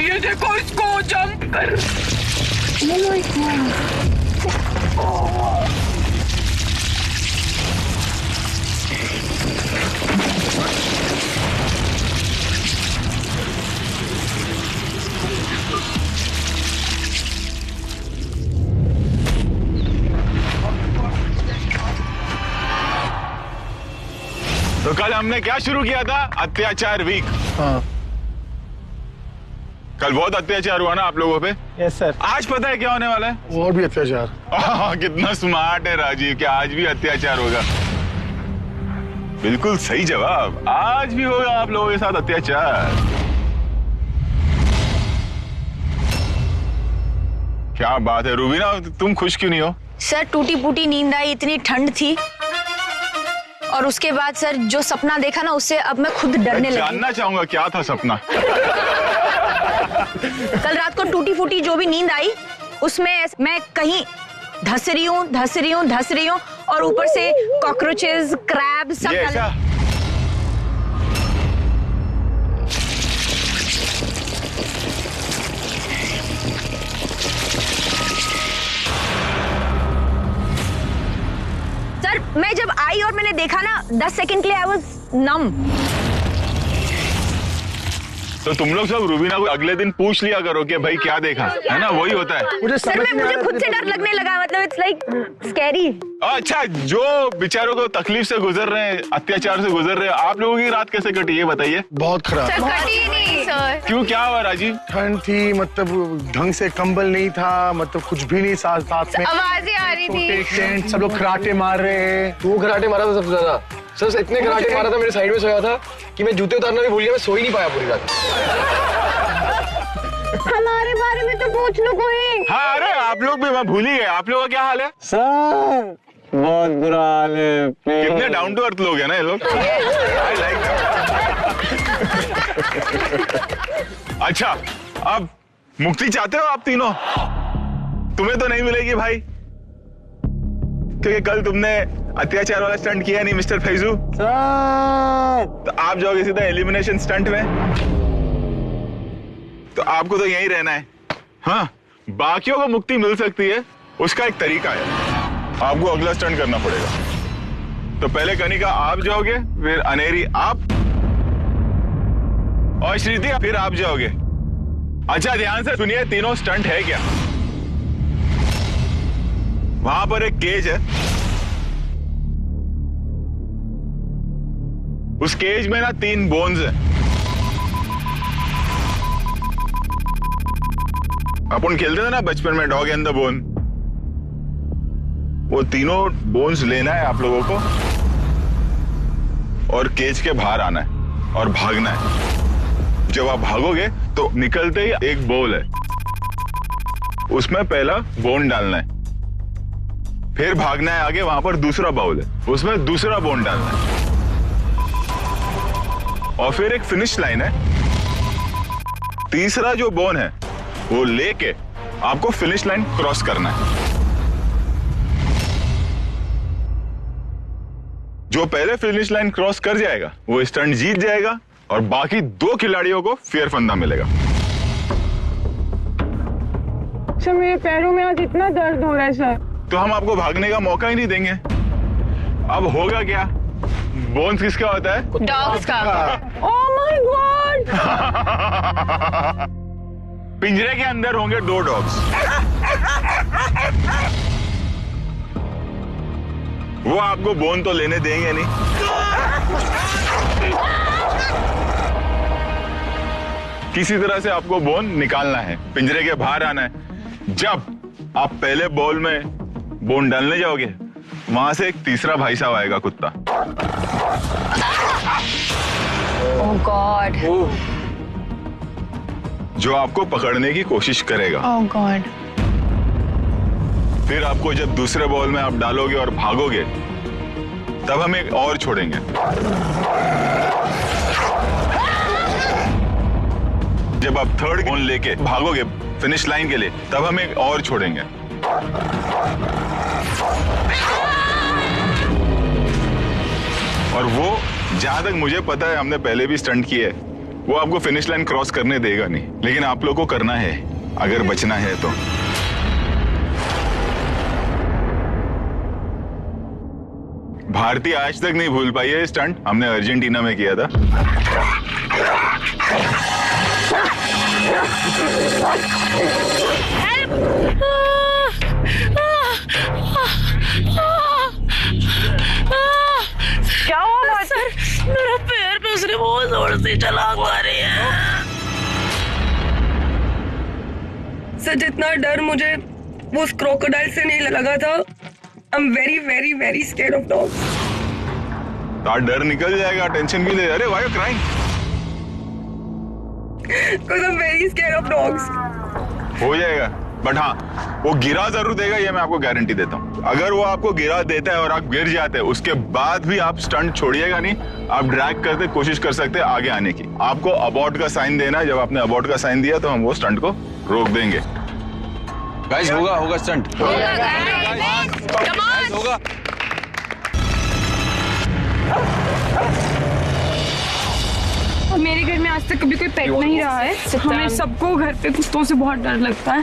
ये देखो इसको जंप कर। तो कल हमने क्या शुरू किया था? अत्याचार वीक। हाँ। कल बहुत अत्याचार हुआ ना आप लोगों पे? Yes sir. आज पता है क्या होने वाला है? और भी अत्याचार। कितना स्मार्ट है राजीव, क्या आज भी अत्याचार होगा? बिल्कुल सही जवाब, आज भी होगा आप लोगों के साथ अत्याचार। क्या बात है रूबीना, तुम खुश क्यों नहीं हो? सर टूटी फूटी नींद आई, इतनी ठंड थी, और उसके बाद सर जो सपना देखा ना उससे अब मैं खुद डरने लगी। जानना चाहूंगा क्या था सपना? कल रात को टूटी फूटी जो भी नींद आई उसमें मैं कहीं धस रही हूँ और ऊपर से कॉकरोचेस, क्रैब सब सर मैं जब आई और मैंने देखा ना 10 सेकंड के लिए आई वाज नम। तो तुम लोग सब रूबीना को अगले दिन पूछ लिया करो कि भाई क्या देखा, है ना? वही होता है। मुझे खुद से डर लगने लगा, मतलब इट्स लाइक स्कैरी। अच्छा, जो बेचारों को तकलीफ से गुजर रहे हैं, अत्याचार से गुजर रहे हैं, आप लोगों की रात कैसे कटी है बताइए? बहुत खराब। सर कटी नहीं सर। क्यों, क्या हुआ राजीव? ठंड थी, मतलब ढंग से कंबल नहीं था, मतलब कुछ भी नहीं, साथ साथ में आवाजें आ रही थी, टेंट, सब लोग खराटे मार रहे हैं। तू खराटे मारा था सबसे ज्यादा। सर इतने कराटे मारा था, मेरे साइड में सोया था कि मैं जूते उतारना भी भूल गया, मैं सो ही नहीं पाया पूरी रात। हमारे बारे में तो पूछ लो कोई। हाँ, अरे आप लोग भी, मैं भूल ही गए। आप लोगों का क्या हाल है? सर बहुत बुरा हाल है। कितने डाउन टू अर्थ लोग हैं ना ये लोग। I like that। अच्छा, अब मुक्ति चाहते हो आप तीनों? तुम्हें तो नहीं मिलेगी भाई, क्योंकि कल तुमने अत्याचार वाला स्टंट किया नहीं मिस्टर फैजू। सर तो आप जाओगे सीधा एलिमिनेशन स्टंट में। तो आपको तो यहीं रहना है। हाँ, बाकियों को मुक्ति मिल सकती है, उसका एक तरीका है। आपको अगला स्टंट करना पड़ेगा। तो पहले कनिका आप जाओगे, फिर अनेरी आप, और श्रीति फिर आप जाओगे। अच्छा ध्यान से सुनिए, तीनों स्टंट है क्या? वहां पर एक केज है, उस केज में ना 3 बोन्स हैं। अपन खेलते थे ना बचपन में डॉग एंड द बोन, वो तीनों बोन्स लेना है आप लोगों को और केज के बाहर आना है और भागना है। जब आप भागोगे तो निकलते ही एक बोल है, उसमें पहला बोन डालना है, फिर भागना है आगे, वहां पर दूसरा बाउल है, उसमें दूसरा बोन डालना है, और फिर एक फिनिश लाइन है। तीसरा जो बोन है वो लेके आपको फिनिश लाइन क्रॉस करना है। जो पहले फिनिश लाइन क्रॉस कर जाएगा वो स्टंट जीत जाएगा, और बाकी 2 खिलाड़ियों को फेयर फंदा मिलेगा। सर मेरे पैरों में आज इतना दर्द हो रहा है सर। तो हम आपको भागने का मौका ही नहीं देंगे। अब होगा क्या? बोन्स किसका होता है? डॉग्स का। ओह माय गॉड। पिंजरे के अंदर होंगे 2 डॉग्स। वो आपको बोन तो लेने देंगे नहीं। किसी तरह से आपको बोन निकालना है, पिंजरे के बाहर आना है। जब आप पहले बॉल में बोन डालने जाओगे, वहां से एक तीसरा भाई साहब आएगा, कुत्ता। ओह गॉड। जो आपको पकड़ने की कोशिश करेगा। ओह गॉड। फिर आपको जब दूसरे बॉल में आप डालोगे और भागोगे, तब हम एक और छोड़ेंगे। जब आप थर्ड बॉल लेके भागोगे फिनिश लाइन के लिए, तब हम एक और छोड़ेंगे। और वो, जहां तक मुझे पता है, हमने पहले भी स्टंट किए, वो आपको फिनिश लाइन क्रॉस करने देगा नहीं, लेकिन आप लोग को करना है अगर बचना है तो। भारतीय आज तक नहीं भूल पाई है स्टंट, हमने अर्जेंटीना में किया था। क्या हुआ सर? मेरा पैर पे उसने बहुत जोर से छलांग मारी है। सर जितना डर मुझे वो उस क्रोकोडाइल से नहीं लगा था, I'm very very very scared of dogs. डर निकल जाएगा, टेंशन भी ले। अरे why you crying? Because I'm very scared of dogs. हो जाएगा, बट हाँ, वो गिरा जरूर देगा, ये मैं आपको गारंटी देता हूँ। अगर वो आपको गिरा देता है और आप गिर जाते हैं, उसके बाद भी आप स्टंट छोड़िएगा नहीं, आप ड्रैग करते कोशिश कर सकते हैं आगे आने की। आपको अबॉर्ट का साइन देना है। जब आपने अबॉर्ट का साइन दिया तो हम वो स्टंट को रोक देंगे। गाइस होगा स्टंट। होगा। मेरे घर में आज तक कभी कोई पेट नहीं रहा है। हमें सबको घर पे कुत्तों से बहुत डर लगता है।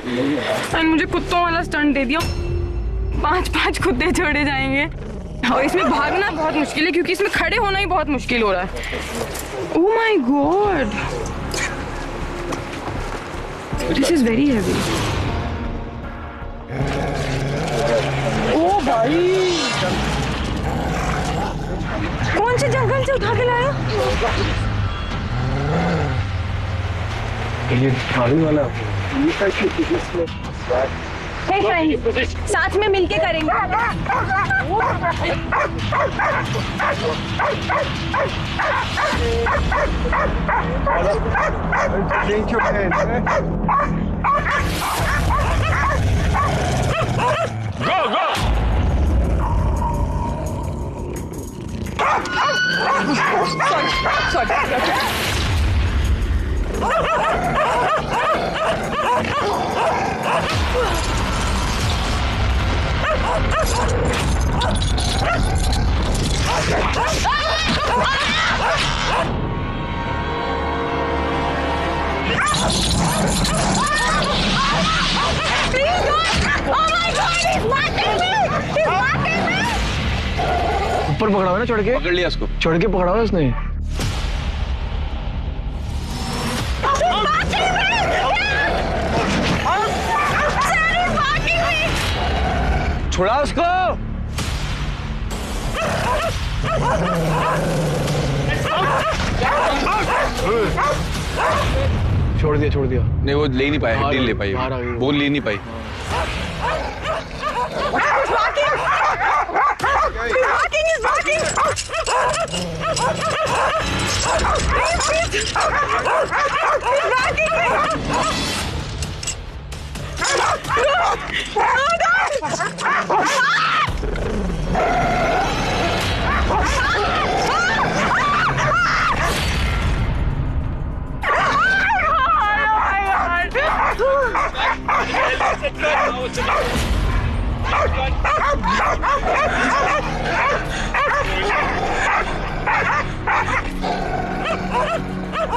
और मुझे कुत्तों वाला स्टंट दे दिया, 5 कुत्ते छोड़े जाएंगे। और इसमें भागना बहुत मुश्किल है क्योंकि इसमें खड़े होना ही बहुत मुश्किल हो रहा है। Oh my god, this is very heavy. ओ भाई, कौन से जंगल से उठा के लाया? ये भागने वाला। हे फ्रेंड्स, साथ में मिलके करेंगे। Go, go! ऊपर पकड़ा हुआ ना, चढ़ के पकड़ लिया उसको, चढ़ के पकड़ा हुआ उसने। छोड़ा उसको। छोड़ दिया। नहीं, वो ले नहीं पाया, हड्डी ले पाई, वो ले नहीं पाई।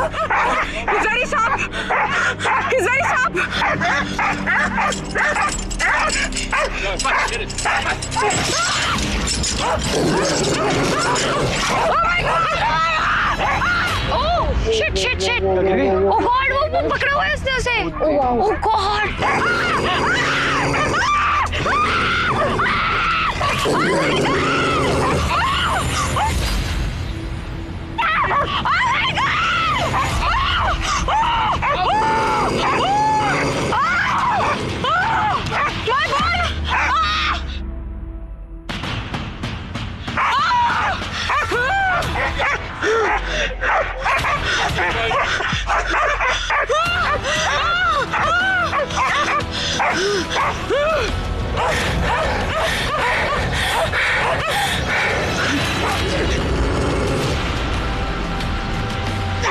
He's very sharp. He's very sharp. Oh my God! Oh shit! Oh God! वो पकड़ा हुआ है इसने उसे. Oh God!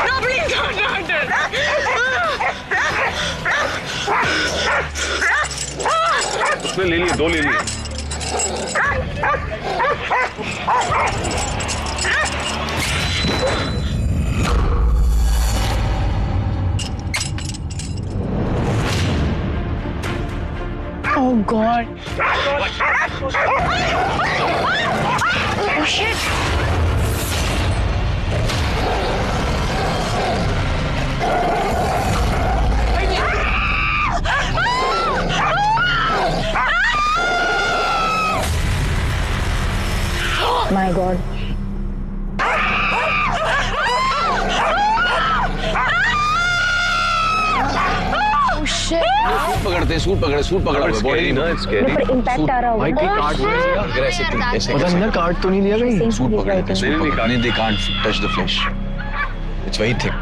No, please don't. उसने ले लिए, 2 ले लिए. Oh God! Oh shit! My God. Oh shit! पकड़ते हैं, सूट पकड़ा हुआ बॉडी ना. It's scary. पर इम्पैक्ट आ रहा होगा. भाई काट aggressive ऐसे. पता नहीं ना काट तो नहीं लिया कहीं. सूट पकड़ते हैं. They can't touch the flesh. It's very thick.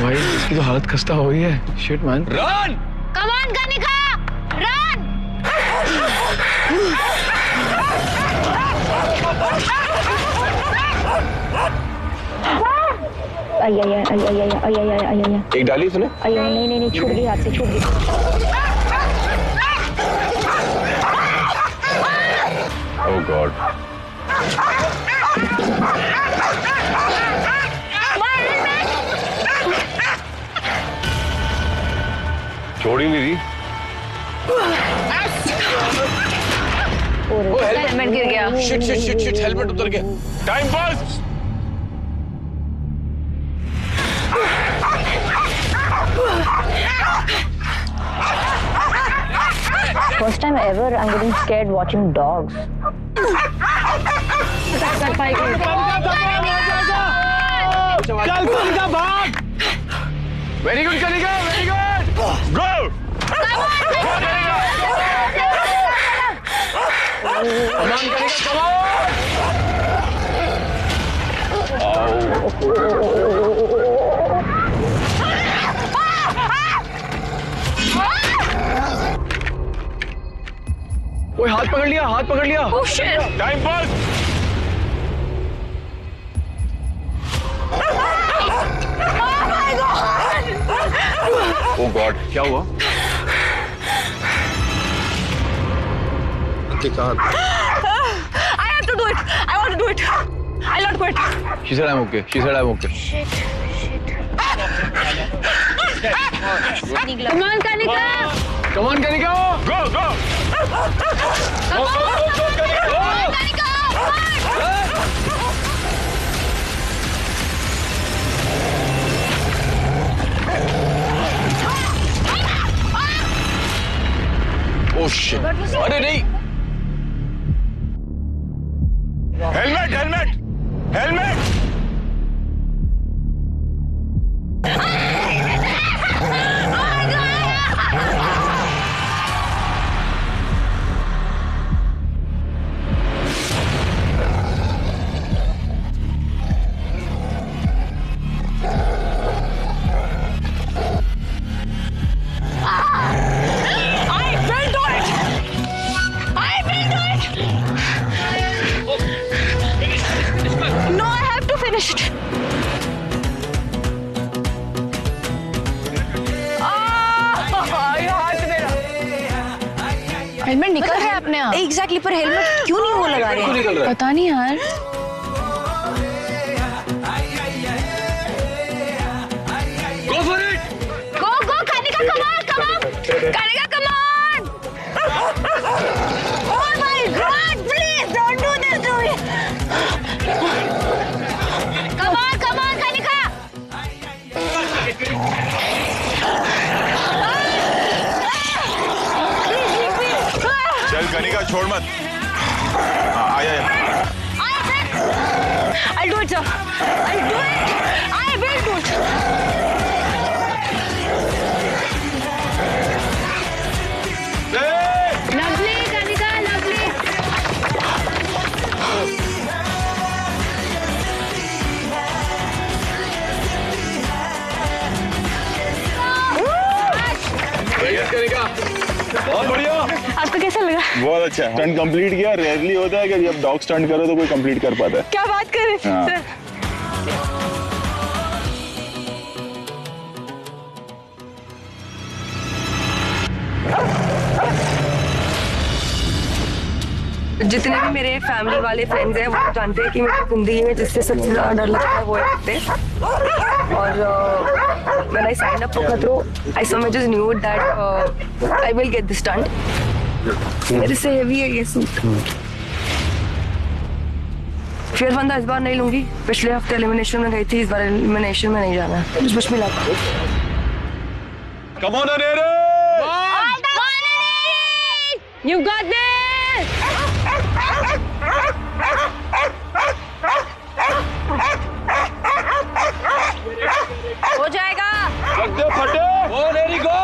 भाई इसकी तो हालत खस्ता हो गई है. Shit man. Run! Come on, Kanika! Run! एक डाली तूने? नहीं छूट गई हाथ से छूट गई. Oh God. छोड़ ही नहीं रही. हेलमेट गिर गया. Shit, हेलमेट उतर गया. Time pass. First time ever I'm getting scared watching dogs. चल कनिका भाग. Very good, Kanika. Very good. Go. Come on, Kanika. Come on. ओए हाथ पकड़ लिया. Oh shit! Time pass. Oh God. क्या हुआ? I have to do it. I want to do it. I'll not quit. She said I'm okay. Come on, Kanika. Come on, Kanika. Go. Come on, Kanika. Oh shit. अरे नहीं. Helmet. Helmet निकल रहा है अपने आप। Exactly, पर helmet क्यों नहीं वो लगा रहे क्यों हैं? निकल रहा है? पता नहीं यार। Go for it! Go, go, Kanika, come on, come on. Kanika, come on. Oh my God, please don't do this to me. Come on, Kanika. चल कनिका छोड़ मत। आया I'll do it, sir. I'll do it. I will do it. Lovely, Kanika, lovely. Kanika, बहुत बढ़िया। आपको कैसा लगा? बहुत अच्छा स्टंट कंप्लीट किया। रेयरली होता है कि जब डॉग स्टंट करो तो कोई कंप्लीट कर पाता है। क्या बात कर रहे हैं हाँ। सर? जितने भी मेरे फैमिली वाले फ्रेंड्स हैं वो जानते हैं कि मेरी जिंदगी में जिससे सबसे ज्यादा डर लगता है वो है कुत्ते। और when I signed up for खतरों, I somehow just knew that I will get this stunt. मेरे से हेवी है ये सूट। फिर फंदा इस बार नहीं लूंगी। पिछले हफ्ते एलिमिनेशन में गई थी, इस बार एलिमिनेशन में नहीं जाना। विश मिला। Come on, Anere! You got this! हो जाएगा। फटे फटे। Go, Neri, go!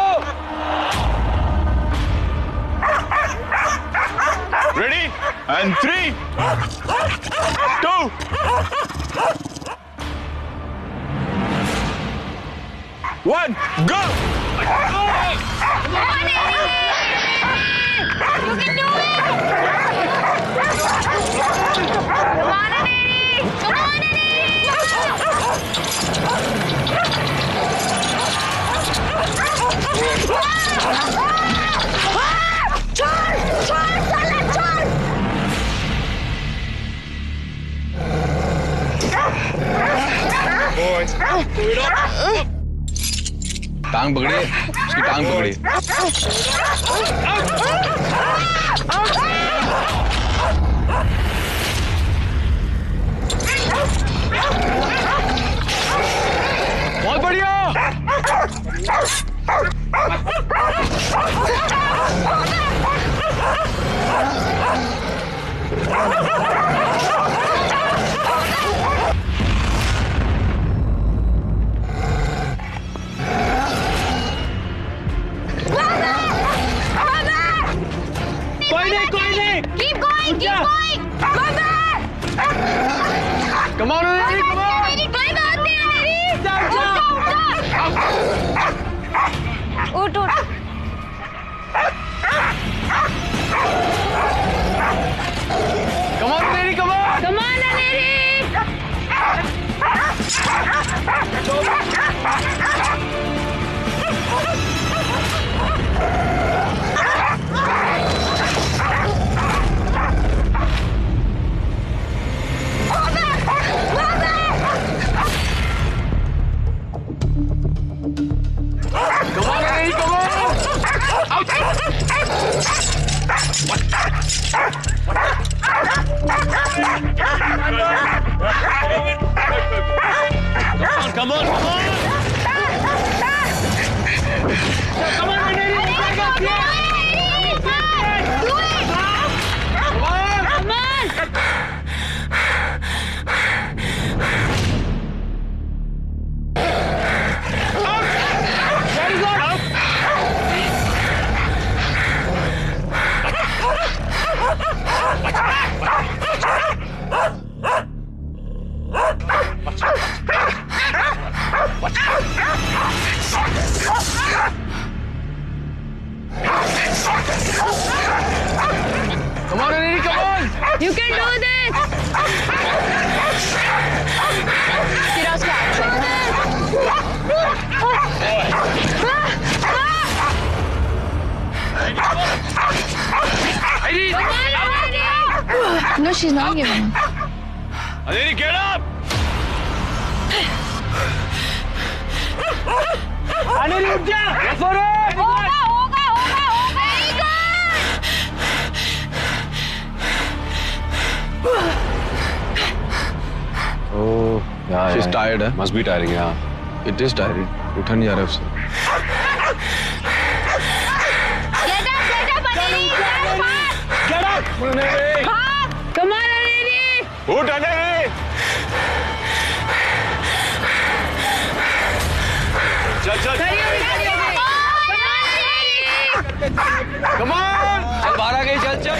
Ready? And 3, 2, 1, go! You can do it. Come on, Aneri. Come on, Aneri. टांग पकड़िए, उसकी टांग पकड़िए। बहुत बढ़िया। Keep going, keep going. Go back. Come on, Neri, come on. Aneri, climb out there, Aneri. उठ, उठ. Come on, Neri, come on. Come on, Aneri. Come on, Neri, come on. Come on, come on. Come on, Neri. Come on, Neri, come on. You can do this! Firas ka action. No, she's not giving. Aneri get up! Aneri उठ जा। Go for it. होगा होगा होगा होगा। Oh, yeah, she's yeah. tired, है? Must be tiring, yeah. It is tiring. उठा नहीं जा रहा उससे। Get up, Aneri. Get up. Come on, Aneri. उठ अनेरी! चल चल Come on! चल बाहर आ गई, चल चल।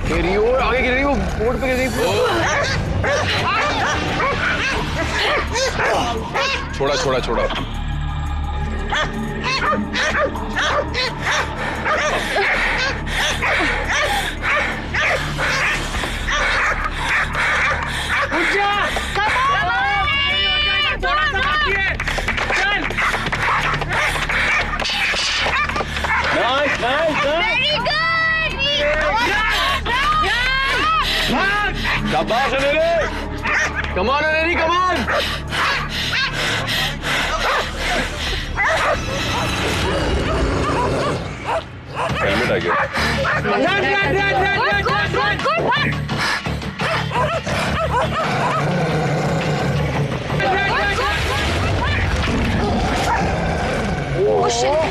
गिर रही हो, आगे गिर रही हो, बोर्ड पे गिर रही हो। छोड़ा छोड़ा छोड़ा। Nice, nice, nice. शाबाश Aneri! Come on Aneri, come on! Helmet आ गया। Oh shit.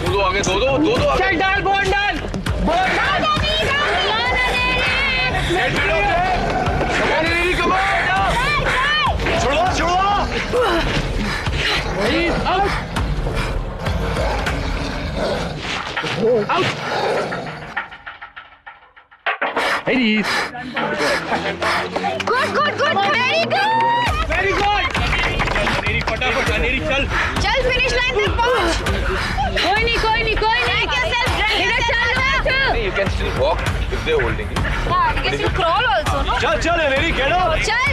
दो आगे, दो आगे। चल डाल, बॉल डाल। बॉल डाल। Come on Aneri, come on! छोड़ो, छोड़ो! Out. Out. Hey, Good. Very good. very good. Aneri फटाफट, अनेरी चल। चल finish line तक पहुंच। कोई नहीं। Make yourself ready. इधर चल तू। You can still walk if they're holding you. हाँ, you can still crawl also, no? चल अनेरी, get up! चल.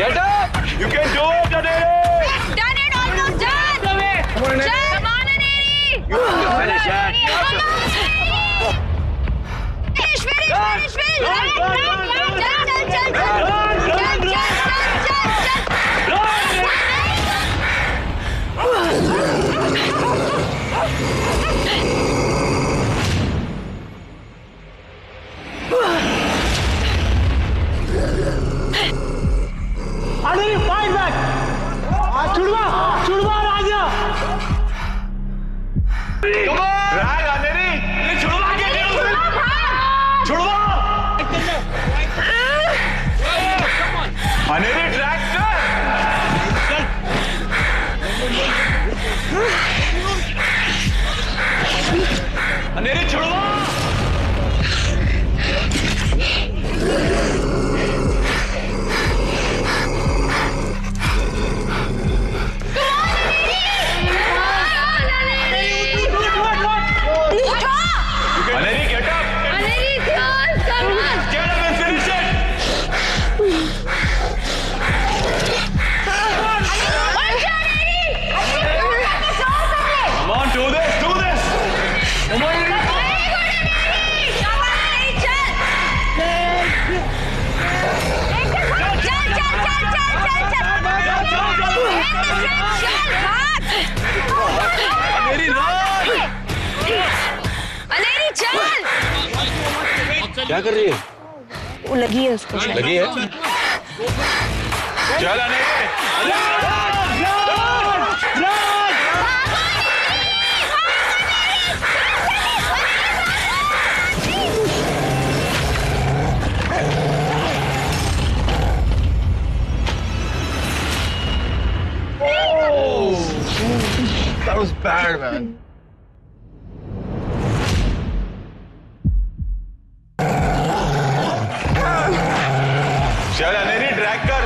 Get up! You can do it Aneri! Done it, almost done. चल. Come on, Aneri. Finish it! Finish. Right. चल. Aneri fight back. छुड़वा राजा। Come on! Drag Aneri! छुड़वा के दे उसे! छुड़वा! अनेरी drag कर! अनेरी छुड़वा! Aneri get up! Aneri, come on. Get up and finish it! Come on, do this! Come on Aneri! Aneri Aneri, चल. क्या कर रही है? वो लगी है उसको। लगी है? चल Aneri! That was bad, man. चल अनेरी ड्रैग कर!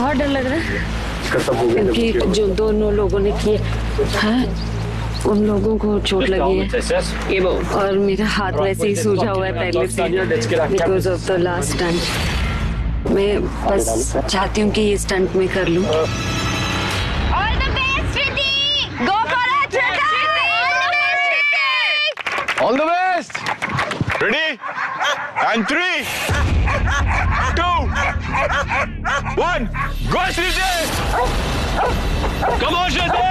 बहुत डर लग रहा है क्योंकि जो दोनों लोगों ने किए हैं उन लोगों को चोट लगी है और मेरा हाथ वैसे ही सूजा हुआ है पहले से because of the last stunt. मैं बस चाहती हूँ कि ये स्टंट में कर लूँ। All the best, Shriti! Go for it, Shriti! All the best. Ready? And 3, 2, 1, go Shriti! Come on, Shriti!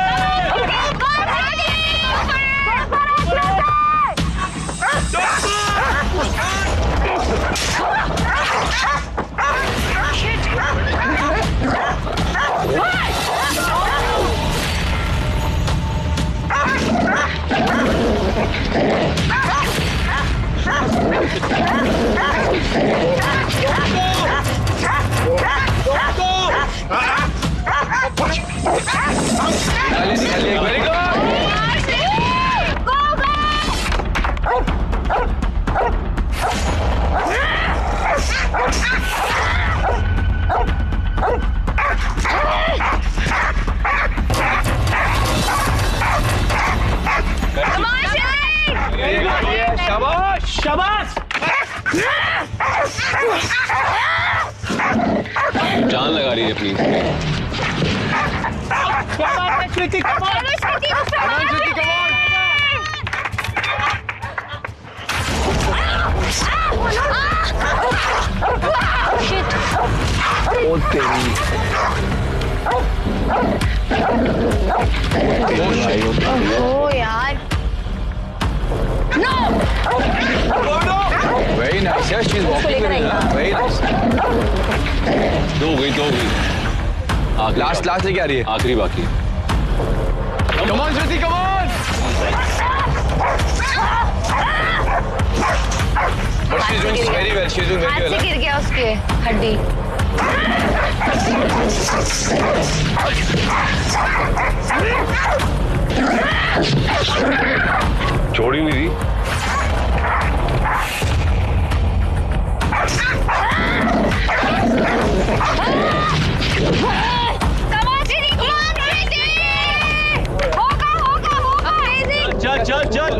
Very good. शाबाश शाबाश। जान लगा रही है अपनी। श्रुति कम ऑन। ओ तेरी ओ यार वेरी नाइस यार, she is walking very nice. दो गई लास्ट लेके आ रही है, आखिरी बाकी। Come on Shruti, come on. But she is doing very well, she is doing very well. गिर गया उसके हड्डी। छोड़ी नहीं थी। चल चल चल।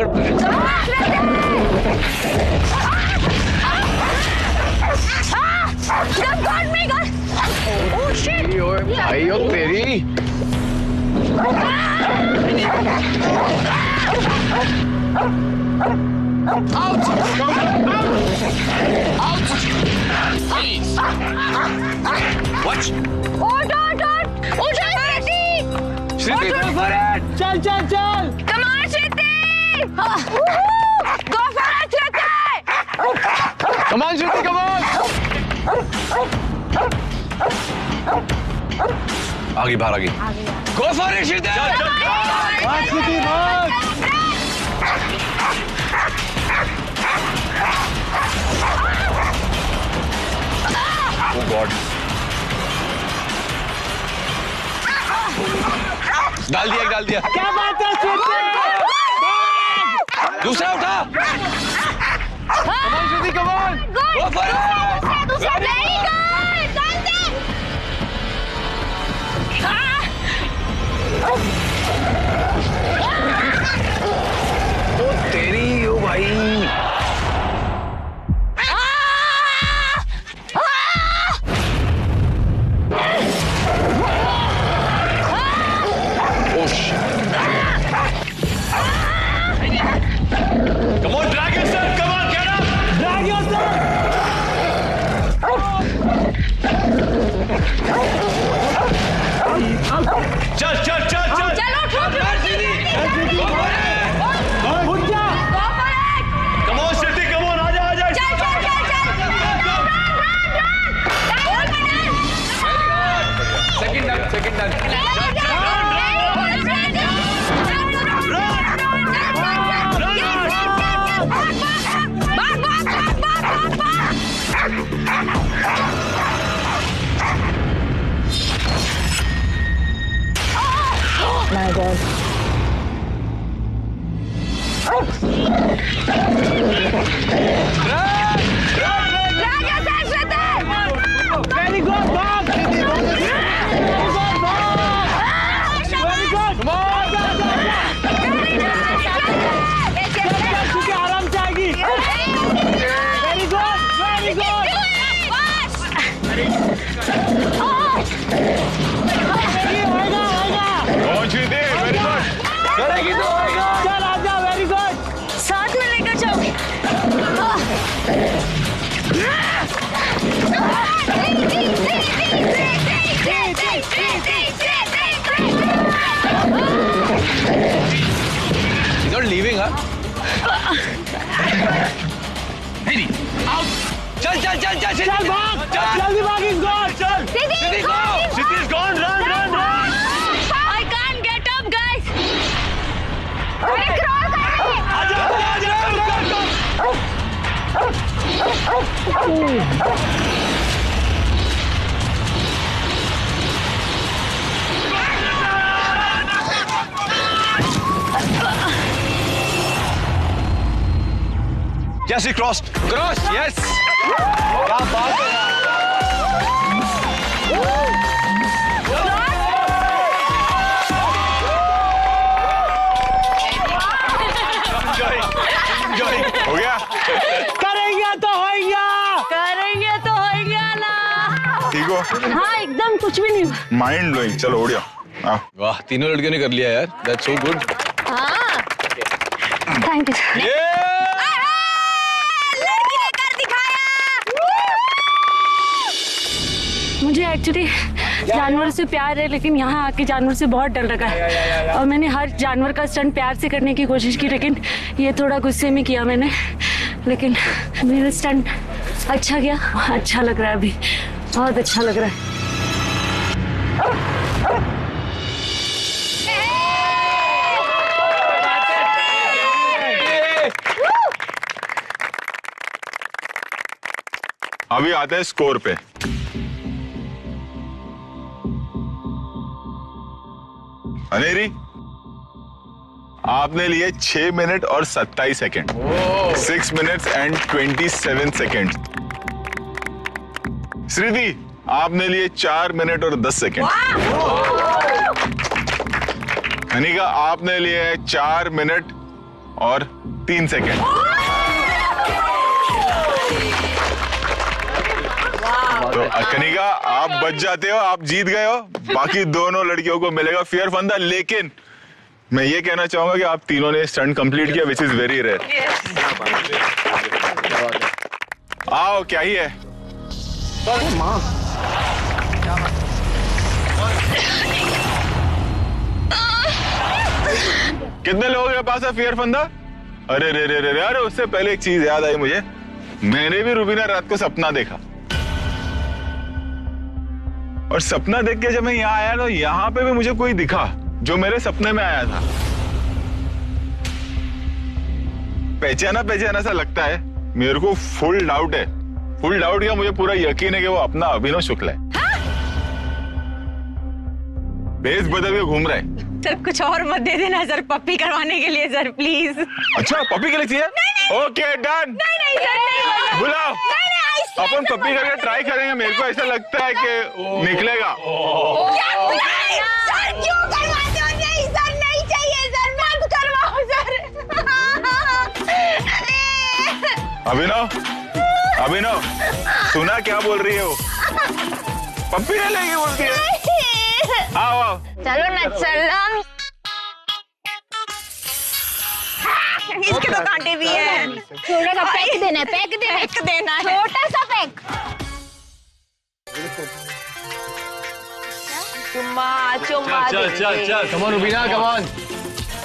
भाई ओ तेरी। Out! Out! Please! Watch! Shriti! Go for it! चल चल चल! Come on, Shriti! Go for it, Shriti! Come on, Shriti, come on! आगे बाहर आगे। Go for it, Shriti! भाग श्रुति भाग! Oh God! डाल दिया। क्या बात है श्रुति? दूसरा उठा। Come on, Shriti, come on! Go for it! दूसरा नहीं गो! ओ तेरी ओ भाई। Come on, drag yourself! Come on, get up! Drag yourself! चल चल चल चल! चलो उठ जा! Come on, Shriti, come on, आजा! Second done. My God. Very good, Bob! दूंगा। चल चल चल चल चल भाग, जल्दी भाग, इस गॉन, चल Siddhi go, Siddhi is gone, run run run. I can't get up, guys. अरे क्रॉल कर रही है। आजा Yes, he crossed. Crossed, yes. क्या बात है यार. हो गया? करेंगे तो होएगा ना. ठीक हो? हाँ एकदम कुछ भी नहीं हुआ। Mind blowing. चलो उड़िया. वाह, तीनों लड़कियों ने कर लिया यार. That's so good. हाँ. Thank you. लड़की ने कर दिखाया. मुझे एक्चुअली जानवर से प्यार है, लेकिन यहाँ आके जानवर से बहुत डर लगा है। और मैंने हर जानवर का स्टंट प्यार से करने की कोशिश की, लेकिन ये थोड़ा गुस्से में किया मैंने। लेकिन मेरा स्टंट अच्छा गया, अच्छा लग रहा है अभी, बहुत अच्छा लग रहा है। अभी आते हैं स्कोर पे। अनेरी, आपने लिए 6 मिनट और 27 second. 6 minutes and 27 second. Shridhi, आपने लिए 4 मिनट और 10 सेकेंड। अनिका, आपने लिए 4 मिनट और 3 सेकेंड। तो कनिका, आप बच जाते हो, आप जीत गए हो। बाकी दोनों लड़कियों को मिलेगा फेयर फंदा, लेकिन मैं ये कहना चाहूंगा कि आप तीनों ने स्टंट कंप्लीट किया, विच इज वेरी रेयर। आओ, क्या ही है। कितने लोगों के पास है फेयर फंदा? अरे रे रे रे रे, अरे उससे पहले एक चीज याद आई मुझे। मैंने भी रुबीना रात को सपना देखा, और सपना देख के जब मैं यहाँ आया तो यहाँ पे भी मुझे कोई दिखा जो मेरे सपने में आया था। पहचाना पहचाना सा लगता है। मेरे को फुल डाउट है, फुल डाउट क्या, मुझे पूरा यकीन है कि वो अपना अभिनव शुक्ल है। बेस बदल के घूम रहा है। सर कुछ और मत दे देना सर, पप्पी करवाने के लिए सर, प्लीज। अच्छा, पप्पी के लिए चाहिए? Okay, done. नहीं सर, नहीं बुलाओ, अपन पप्पी करके ट्राई करेंगे। मेरे को ऐसा लगता है कि निकलेगा। सर क्यों करवाते हो? नहीं सर, नहीं चाहिए सर, मत करवाओ सर। अभिनव, अभिनव, सुना क्या बोल रही है वो? पप्पी नहीं लेगी बोलती है। आओ आओ, चलो ना, चलो। इसके तो कांटे भी है। थोड़ा सा पैक देना है, पैक देना है, छोटा सा पैक। चुम्मा चुम्मा चल चल चल, come on Rubina, come on.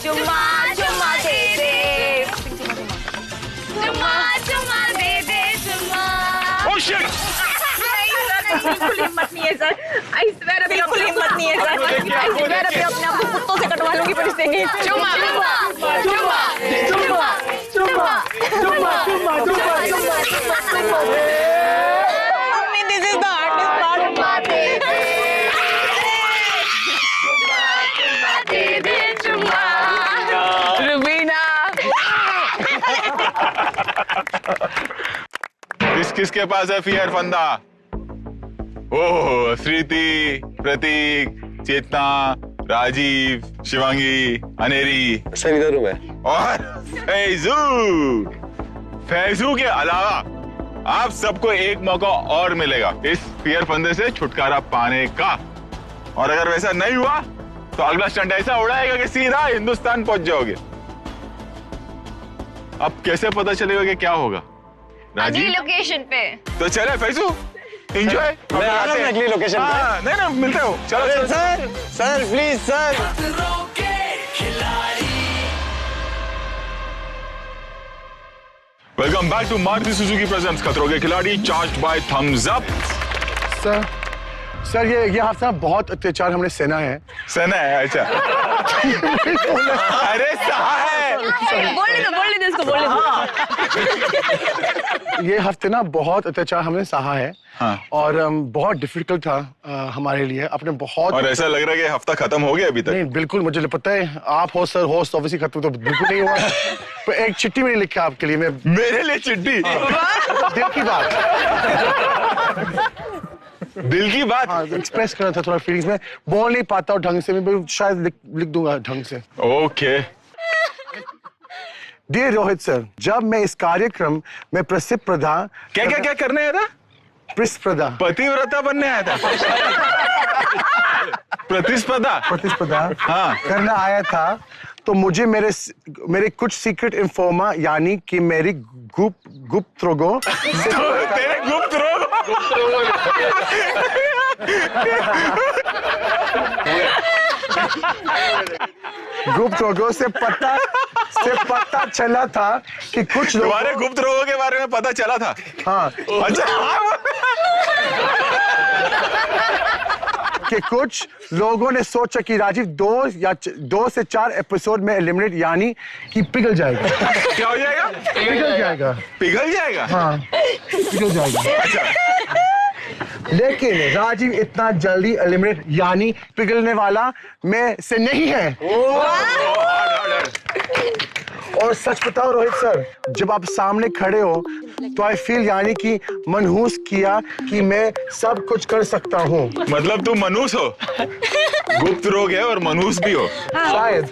चुम्मा चुम्मा दे दे, चुम्मा चुम्मा दे दे, चुम्मा। ओह शिट, बिल्कुल हिम्मत नहीं है सर, आई स्वेयर बिल्कुल हिम्मत नहीं है सर। आई स्वेयर अभी अपने आप को कुत्तों से कटवा लूंगी, पर इससे नहीं। चुम्मा चुम्मा चुम्मा चुम्मा चुम्मा चुम्मा चुम्मा चुम्मा। Mummy, this is the hardest part. दे दे चुम्मा, रुबीना। किसके पास है फेयर फंदा? ओह, श्रीति, प्रतीक, चेतना, राजीव, शिवांगी, अनेरी, सर इधर हूं मैं। और फैजू। फैजू के अलावा आप सबको एक मौका और मिलेगा इस फेयर फंदे से छुटकारा पाने का। और अगर वैसा नहीं हुआ तो अगला स्टंट ऐसा उड़ाएगा कि सीधा हिंदुस्तान पहुंच जाओगे। अब कैसे पता चलेगा कि क्या होगा? अगली लोकेशन पे तो चले फैजू, एंजॉय। मैं आ रहा हूं अगली लोकेशन पे। नहीं मिलते हो, चलो sir please sir. Welcome back to Maruti Suzuki presents खतरों के Khiladi, charged by Thums Up. Sir ये हफ्ता बहुत अत्याचार हमने सहना है। सहना है? अच्छा। अरे सहा है। बोलने दो इसको बोलने दो। ये हफ्ते ना बहुत अत्याचार हमने सहा है। हाँ। और बहुत डिफिकल्ट था हमारे लिए। अपने बहुत, और ऐसा लग रहा है कि हफ्ता खत्म हो गया अभी तक। नहीं बिल्कुल, मुझे पता है आप हो सर, होस्ट ऑब्वियसली खत्म तो बिल्कुल नहीं हुआ। पर एक चिट्ठी मैंने लिखा आपके लिए। मेरे लिए चिट्ठी? दिल की बात। दिल की बात एक्सप्रेस करना था थोड़ा फीलिंग्स में, बोल नहीं पाता हूँ ढंग से, मैं शायद लिख दूंगा ढंग से। ओके। डियर रोहित सर, जब मैं इस कार्यक्रम में प्रतिस्पर्धा क्या करने आया था? प्रतिस्पर्धा पतिव्रता बनने आया था। प्रतिस्पर्धा हाँ करना आया था, तो मुझे मेरे कुछ सीक्रेट इन्फॉर्मा यानी कि मेरी गुप्त रोगों तेरे गुप्त रोग गुप्त रोगों से पता चला था कि कुछ तुम्हारे गुप्त रोगों के बारे में पता चला था। हाँ। अच्छा। कि कुछ लोगों ने सोचा कि राजीव 2 से 4 एपिसोड में एलिमिनेट यानी कि पिघल जाएगा। क्या हो जाएगा? पिघल जाएगा। हाँ, पिघल जाएगा। अच्छा। लेकिन राजीव इतना जल्दी एलिमिनेट यानी पिघलने वाला में से नहीं है। और सच बताओ रोहित सर, जब आप सामने खड़े हो तो आई फील यानी कि मनहूस किया कि मैं सब कुछ कर सकता हूँ। मतलब तू मनहूस हो? गुप्त रोग है और मनहूस भी हो शायद।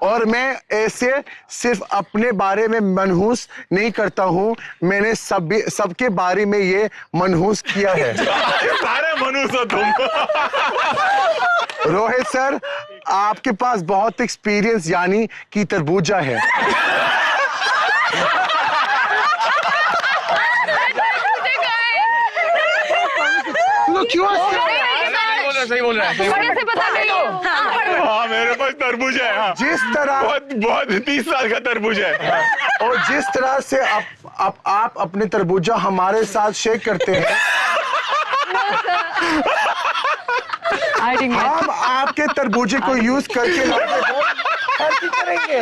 और मैं ऐसे सिर्फ अपने बारे में मनहूस नहीं करता हूँ, मैंने सबके बारे में ये मनहूस किया है। सारे मनहूस हो तुम। रोहित सर, आपके पास बहुत एक्सपीरियंस यानी कि तरबूजा है। क्यों? सही बोल रहा है। बड़े से पता नहीं। हाँ मेरे पास तरबूज है। हाँ। जिस तरह बहुत 30 साल का तरबूज है। और जिस तरह से आप अपने तरबूजा हमारे साथ शेयर करते हैं, हम आपके तरबूजे को यूज करके करेंगे।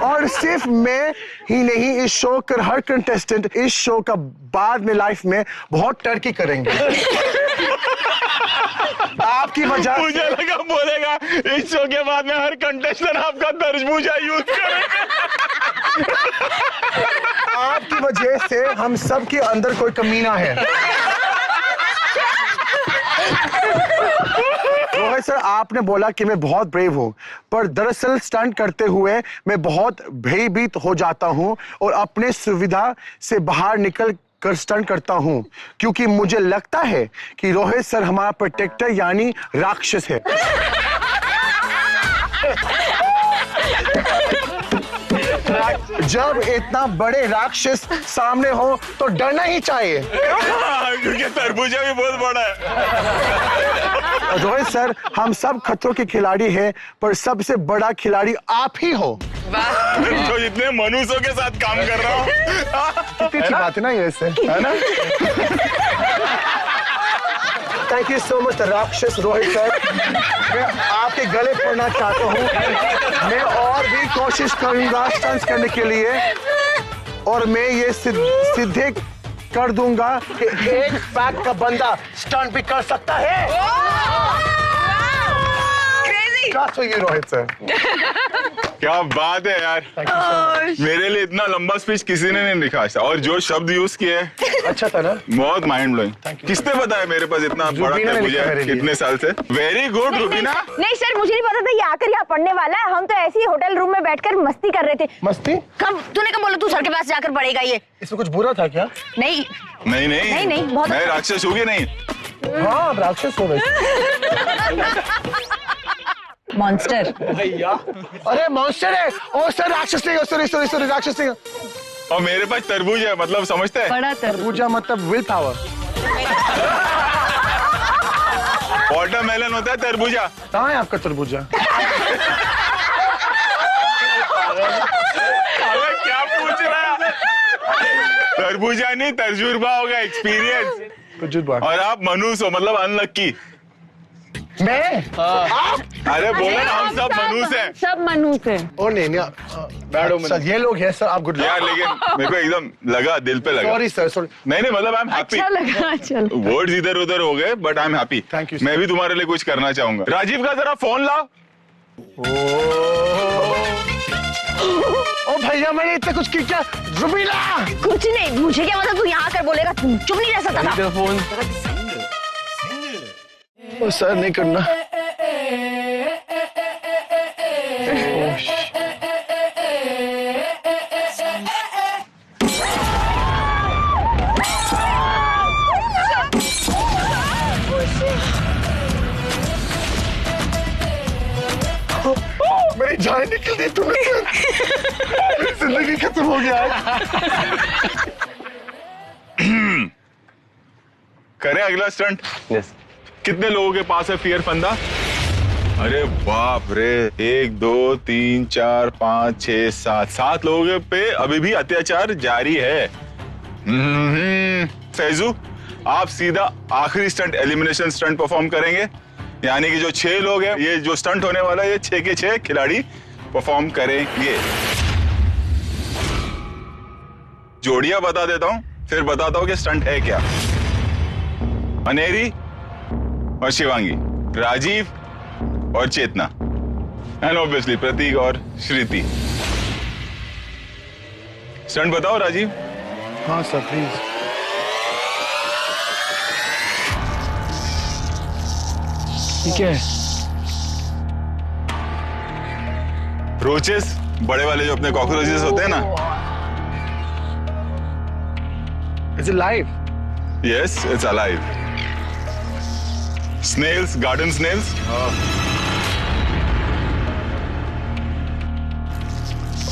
और सिर्फ मैं ही नहीं, इस शो का हर कंटेस्टेंट इस शो का बाद में लाइफ में बहुत तरक्की करेंगे। आपकी वजह से। मुझे लगा बोलेगा इस शो के बाद में हर कंटेस्टेंट आपका तरबूजा यूज करेगा। आपकी वजह से हम सब के अंदर कोई कमीना है। रोहित सर, आपने बोला कि मैं बहुत ब्रेव हूँ, पर दरअसल स्टंट करते हुए मैं बहुत भयभीत हो जाता हूँ और अपने सुविधा से बाहर निकल कर स्टंट करता हूँ, क्योंकि मुझे लगता है कि रोहित सर हमारा प्रोटेक्टर यानी राक्षस है। जब इतना बड़े राक्षस सामने हो तो डरना ही चाहिए। क्योंकि तरबूजा भी बहुत बड़ा है। रोहित सर, हम सब खतरों के खिलाड़ी हैं, पर सबसे बड़ा खिलाड़ी आप ही हो। तो इतने मनुष्यों के साथ काम कर रहा हूँ। कितनी अच्छी बात है ना ये, है ना? थैंक यू सो मच राक्षस रोहित सर। मैं आपके गले पड़ना चाहता हूँ। मैं और भी कोशिश करूंगा स्टंट्स करने के लिए, और मैं ये सिद्धे कर दूंगा कि एक पैक का बंदा स्टंट भी कर सकता है। ये रोहित सर, क्या बात है यार। मेरे लिए इतना लंबा स्पीच किसी ने नहीं लिखा था, और जो शब्द यूज किए अच्छा था ना, बहुत माइंड ब्लोइंग। किसने बताया मेरे पास इतना बड़ा तरबूजा है कितने साल से? Very good Rubina. नहीं सर, मुझे नहीं पता था ये आकर यहाँ पढ़ने वाला है। हम तो ऐसे ही होटल रूम में बैठकर मस्ती कर रहे थे। मस्ती? कब तूने कब बोला तू सर के पास जाकर पढ़ेगा ये? इसमें कुछ बुरा था क्या? नहीं नहीं नहीं नहीं, बहुत मैं राक्षस हूँ कि नहीं? हाँ राक्षस हो वैसे। मॉन्स्टर। अरे मॉन्स्टर है। ओ सर राक्षस नहीं, सॉरी राक्षस नहीं। और मेरे पास तरबूज है, मतलब समझते हैं? बड़ा तरबूजा मतलब विल पावर। वाटरमेलन होता है तरबूजा। कहाँ है आपका तरबूजा? अबे क्या पूछ रहा है? तरबूजा नहीं, तजुर्बा होगा, एक्सपीरियंस। तजुर्बा। और आप मनुष्य हो, मतलब अनलक्की। मैं? अरे बोला ना, हम सब मनुष्य हैं। सब मनुष्य हैं। ओ नहीं सर, ये लोग हैं सर, आप गुड यार लेकिन मेरे को एकदम लगा, दिल पे लगा। Sorry sir, sorry. नहीं मतलब आई एम हैप्पी। अच्छा लगा, चलो। वर्ड्स इधर उधर हो गए but I am happy. Thank you, sir. मैं भी तुम्हारे लिए कुछ करना चाहूंगा। राजीव का जरा फोन लाओ। ओ भैया मैंने इतना कुछ किया। रुबीना कुछ नहीं, मुझे क्या मतलब, तू यहाँ आकर बोलेगा, तू चुप नहीं रह सकता था। फोन। ओ सर नहीं करना। मेरी जान निकल दी तुमने। मेरी जिंदगी खत्म हो गया है। करें अगला स्टंट? कितने लोगों के पास है फियर फंदा? अरे बाप रे, 1 2 3 4 5 6 7 लोगों पे अभी भी अत्याचार जारी है। फैजू, आप सीधा आखिरी स्टंट, एलिमिनेशन स्टंट परफॉर्म करेंगे। यानी कि जो 6 लोग हैं, ये जो स्टंट होने वाला है, ये 6 के 6 खिलाड़ी परफॉर्म करेंगे। जोड़ियां बता देता हूं, फिर बताता हूं कि स्टंट है क्या। अनेरी और शिवांगी, राजीव और चेतना, एंड ऑब्वियसली प्रतीक और श्रुति। स्टंट बताओ राजीव। हाँ सर प्लीज। ठीक है। रोचेस, बड़े वाले जो अपने कॉकरोचेस होते हैं ना। Is it live? Yes, it's alive. Snails, garden snails.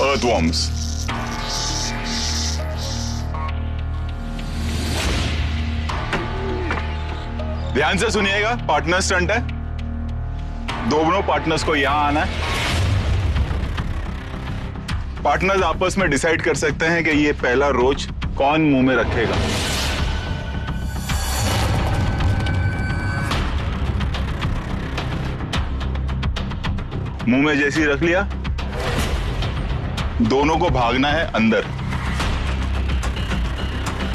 Earthworms. ध्यान से सुनिएगा, पार्टनर स्टंट है। दोनों पार्टनर्स को यहां आना है। पार्टनर्स आपस में डिसाइड कर सकते हैं कि ये पहला रोज कौन मुंह में रखेगा। मुंह में जैसे ही रख लिया, दोनों को भागना है अंदर।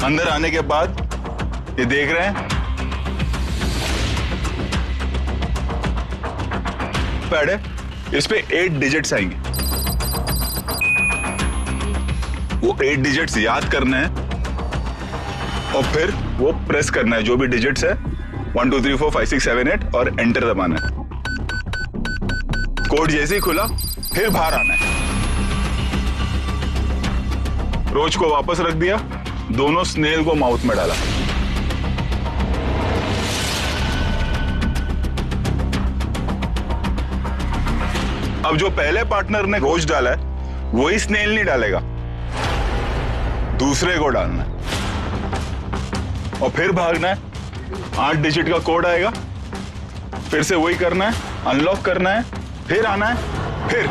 अंदर आने के बाद ये देख रहे हैं पैड है, इस पे 8 डिजिट्स आएंगे। वो 8 डिजिट्स याद करने हैं और फिर वो प्रेस करना है जो भी डिजिट्स है, 1 2 3 4 5 6 7 8, और एंटर दबाना है। कोड जैसे ही खुला, फिर बाहर आना है। रोज को वापस रख दिया, दोनों स्नेल को माउथ में डाला। अब जो पहले पार्टनर ने रोज डाला है, वही स्नेल नहीं डालेगा, दूसरे को डालना है और फिर भागना है। 8 डिजिट का कोड आएगा, फिर से वही करना है, अनलॉक करना है, फिर आना है, फिर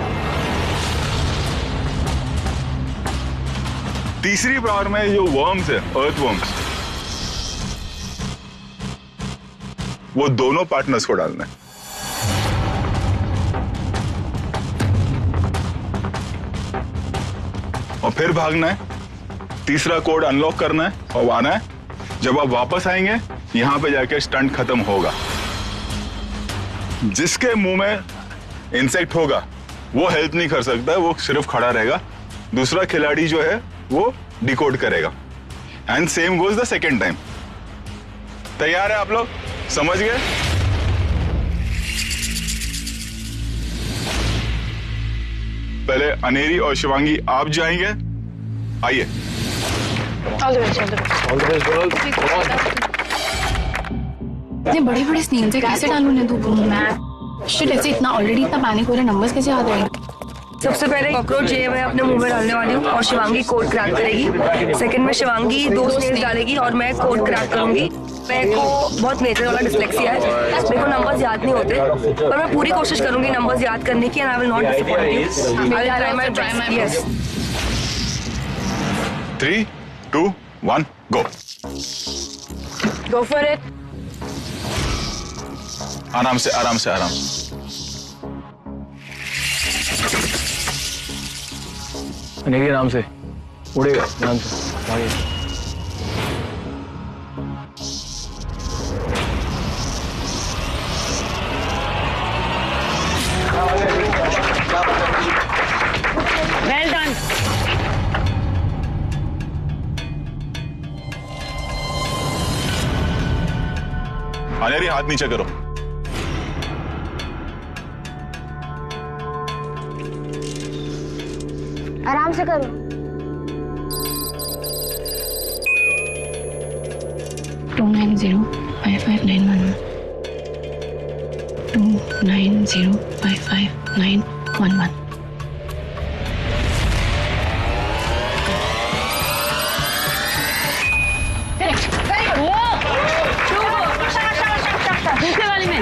तीसरी पावर में जो वर्म्स है, अर्थवर्म्स, वो दोनों पार्टनर्स को डालना है। और फिर भागना है, तीसरा कोड अनलॉक करना है और आना है। जब आप वापस आएंगे, यहां पे जाके स्टंट खत्म होगा। जिसके मुंह में इंसेक्ट होगा वो हेल्प नहीं कर सकता, वो सिर्फ खड़ा रहेगा। दूसरा खिलाड़ी जो है वो डिकोड करेगा। And same goes the second time. तैयार है आप लोग? समझ गए? पहले अनेरी और शिवांगी आप जाएंगे, आइए। इतने बड़े बड़े स्नेल्स है, कैसे डालूं इन्हें धूप में? शिट, ऐसे इतना ऑलरेडी इतना पैनिक हो रहा है, नंबर्स कैसे याद रहेंगे? सबसे पहले कॉकरोच ये मैं अपने मुंह में डालने वाली हूँ और शिवांगी कोड क्रैक करेगी। सेकंड में शिवांगी 2 स्नेल्स डालेगी और मैं कोड क्रैक करूंगी। मेरे को बहुत मेजर वाला डिस्लेक्सिया है, मेरे को नंबर्स याद नहीं होते, पर मैं पूरी कोशिश करूंगी नंबर्स याद करने की। And I will not disappoint you. I will try my best. Yes. 3, 2, 1 go. Go for it. आराम से आराम से आराम से। अनेरी आराम से उड़ेगा, आराम से आगे। Well done. अनेरी हाथ नीचे करो। आराम से करो। टू 9055911 290559111। दूसरे वाले में।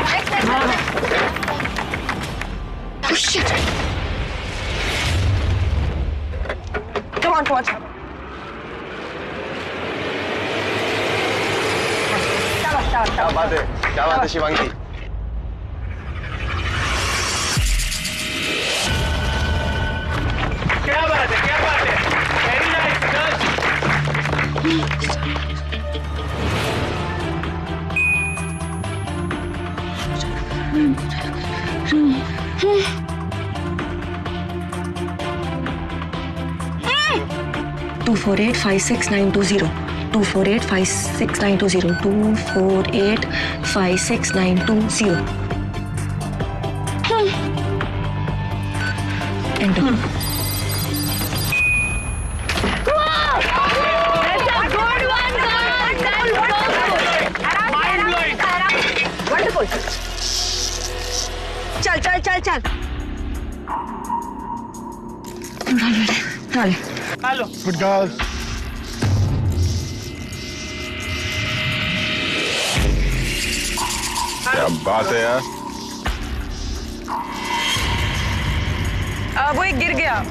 Come on, come on. क्या बात है शिवांगी। क्या बात है, very nice girls. Two 2485692 2485692 2485692 Enter. Wonderful. चल चल चल चल। डाल। Hello good girl. क्या बात है यार। वो एक गिर गया।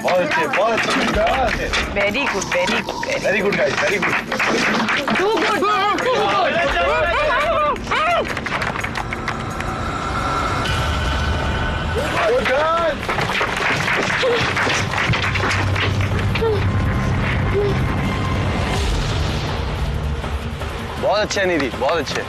बहुत अच्छे very good very good very good guys very good. Too good. Good girl. बहुत अच्छे निधि, बहुत अच्छे।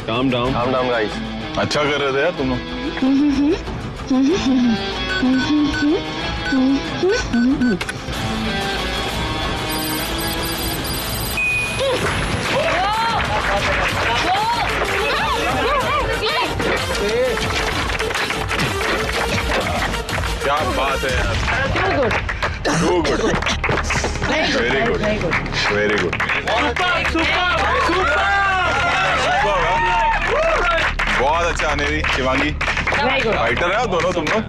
Calm down guys. अच्छा कर रहे थे यार तुम लोग। क्या बात है यार। Too good. Very good. Very good. बहुत अच्छा अनेरी शिवांगी। फाइटर है दोनों तुम लोग।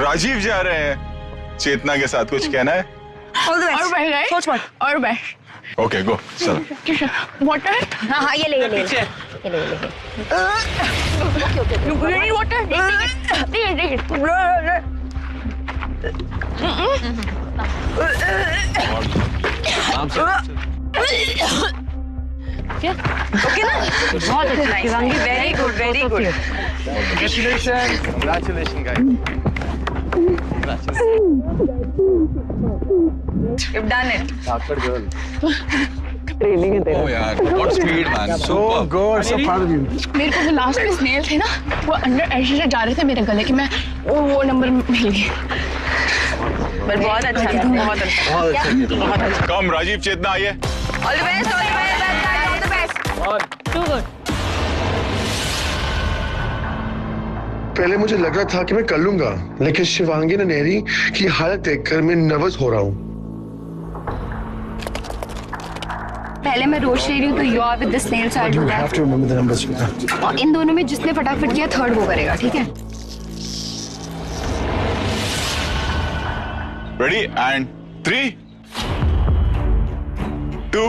राजीव जा रहे हैं चेतना के साथ, कुछ कहना है? ऑल द और बेस्ट। भाई राइट सोच मत। और भाई ओके गो चलो। वाटर हाँ हाँ ये ले ये ले पीछे वाटर ओके ना? बहुत अच्छा Shivangi, very good very good. Congratulations guys. You've done it. Backward girl. ओ यार what speed man, So good, so proud of you. मेरे को वो लास्ट में स्नेल थे ना, वो अंडर ऐसे से जा रहे थे मेरे गले कि मैं वो नंबर मिल गया। पर बहुत अच्छा था, बहुत अच्छा। बहुत अच्छा किया तुमने। कम राजीव चेतना आइए। All the best, all the best, all the best. Too good. पहले मुझे लग रहा था कि मैं कर लूंगा, लेकिन शिवांगी ननेरी की हालत देखकर मैं नर्वस हो रहा हूँ। पहले मैं रोश ले रही हूँ तो you are with the snail so I do You have to remember the numbers. That. और इन दोनों में जिसने फटाफट किया थर्ड वो करेगा, ठीक है? Ready and 3 2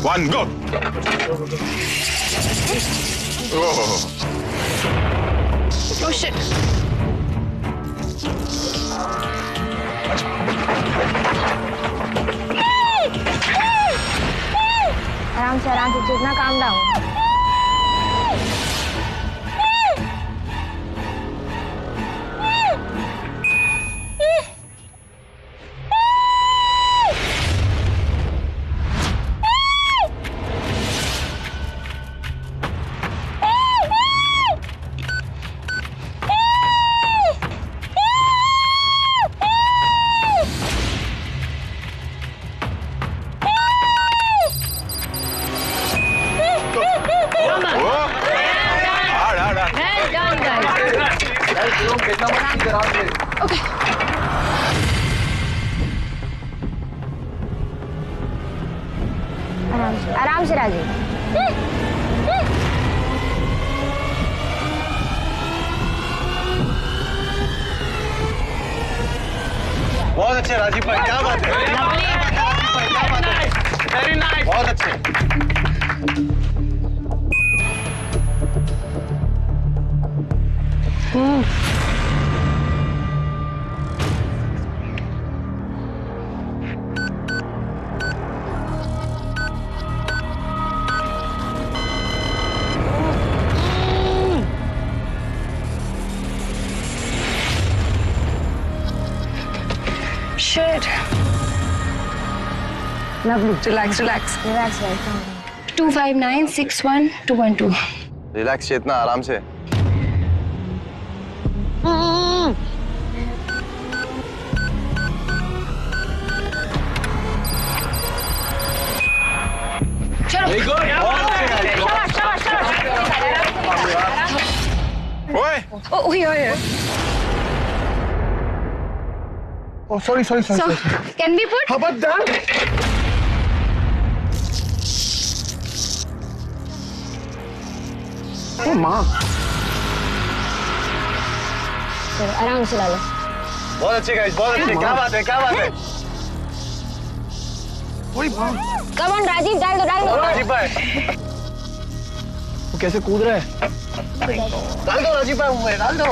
1 go. Oh oh shit. आराम से जितना काम डाउन। आराम से राजीव। बहुत अच्छे राजीव भाई, क्या बात है, वेरी नाइस। बहुत अच्छे। Shit. Lovely. Relax, relax. Relax, right? 25961 relax चेतना, आराम से। Very good. ओए Oh, here. Oh, sorry. Can be put How about that? Oh, माँ। आराम से डालो। बहुत अच्छे गाइस, बहुत अच्छे। क्या बात है, क्या बात है। Come on, राजीव, डाल दो। राजीव भाई, वो कैसे कूद रहा है? डाल दो राजीव भाई, मुंह में डाल दो।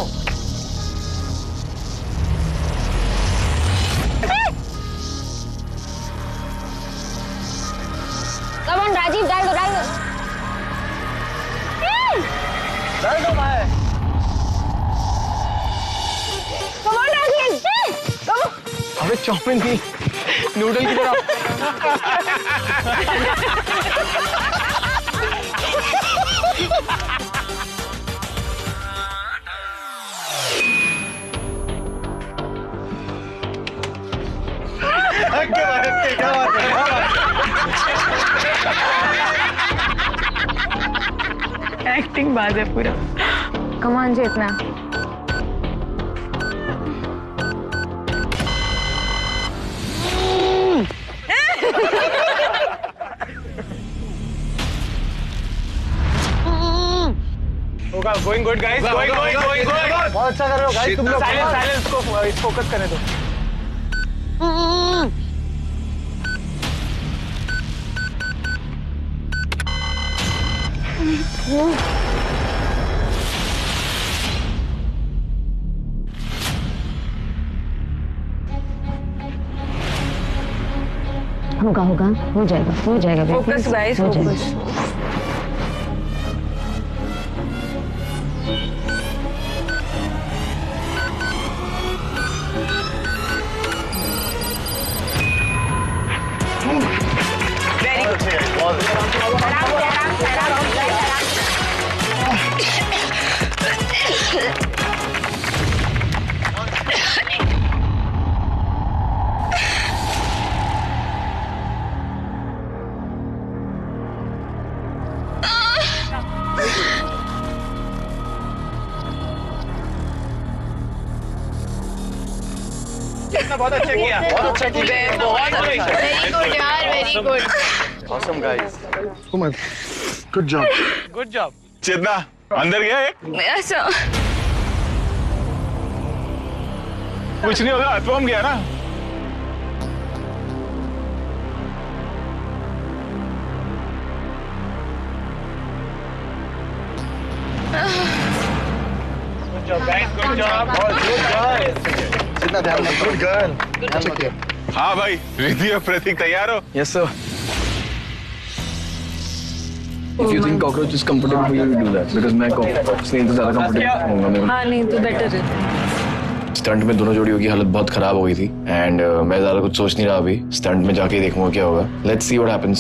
Come on, राजीव, डाल दो। डाल दो भाई। Come on, Rajiv. Come on. अबे चौमिन थी, नूडल की तरह। क्या बात है, क्या बात है, क्या बात है। एक्टिंग बाज है पूरा। Come on, Chetna. Going good guys, going good. बहुत अच्छा कर रहे हो गाइस तुम लोग। साइलेंस को फोकस करने दो। होगा होगा हो जाएगा फोकस गाइस, फोकस। बहुत अच्छा किया, बहुत अच्छा किया, बहुत वेरी गुड यार, very good. Awesome guys, good job. Good job. Chetna अंदर गया एक, ऐसा कुछ नहीं होगा, अथवम गया ना। Good job guys, good job. जितना ध्यान में, गुड गर्ल। अच्छा किया। हाँ भाई, रिद्धि और प्रतीक तैयार हो? Yes, sir. If you think cockroach is comfortable for you, do that. Because मैं cockroach से ज़्यादा comfortable होऊंगा मेरे को। हाँ नहीं तो बेटर है। स्टंट में दोनों जोड़ियों की हालत बहुत खराब हो गई थी एंड मैं ज़्यादा कुछ सोच नहीं रहा अभी। स्टंट में जाके देखूंगा क्या होगा। Let's see what happens.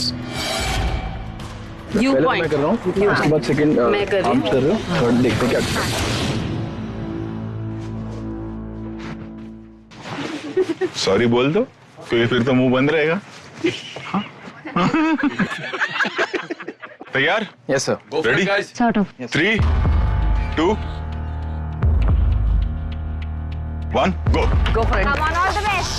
You पहले तो पॉइंट मैं कर रहा हूँ, उसके बाद सेकंड मैं कर रही हूँ। आप कर रहे हो, थर्ड देखते हैं क्या करते हैं। सॉरी बोल दो, क्योंकि फिर तो मुंह बंद रहेगा। तैयार? Yes, sir. Ready? Sort of 3, 2, 1, go. Go for it. Come on, all the best.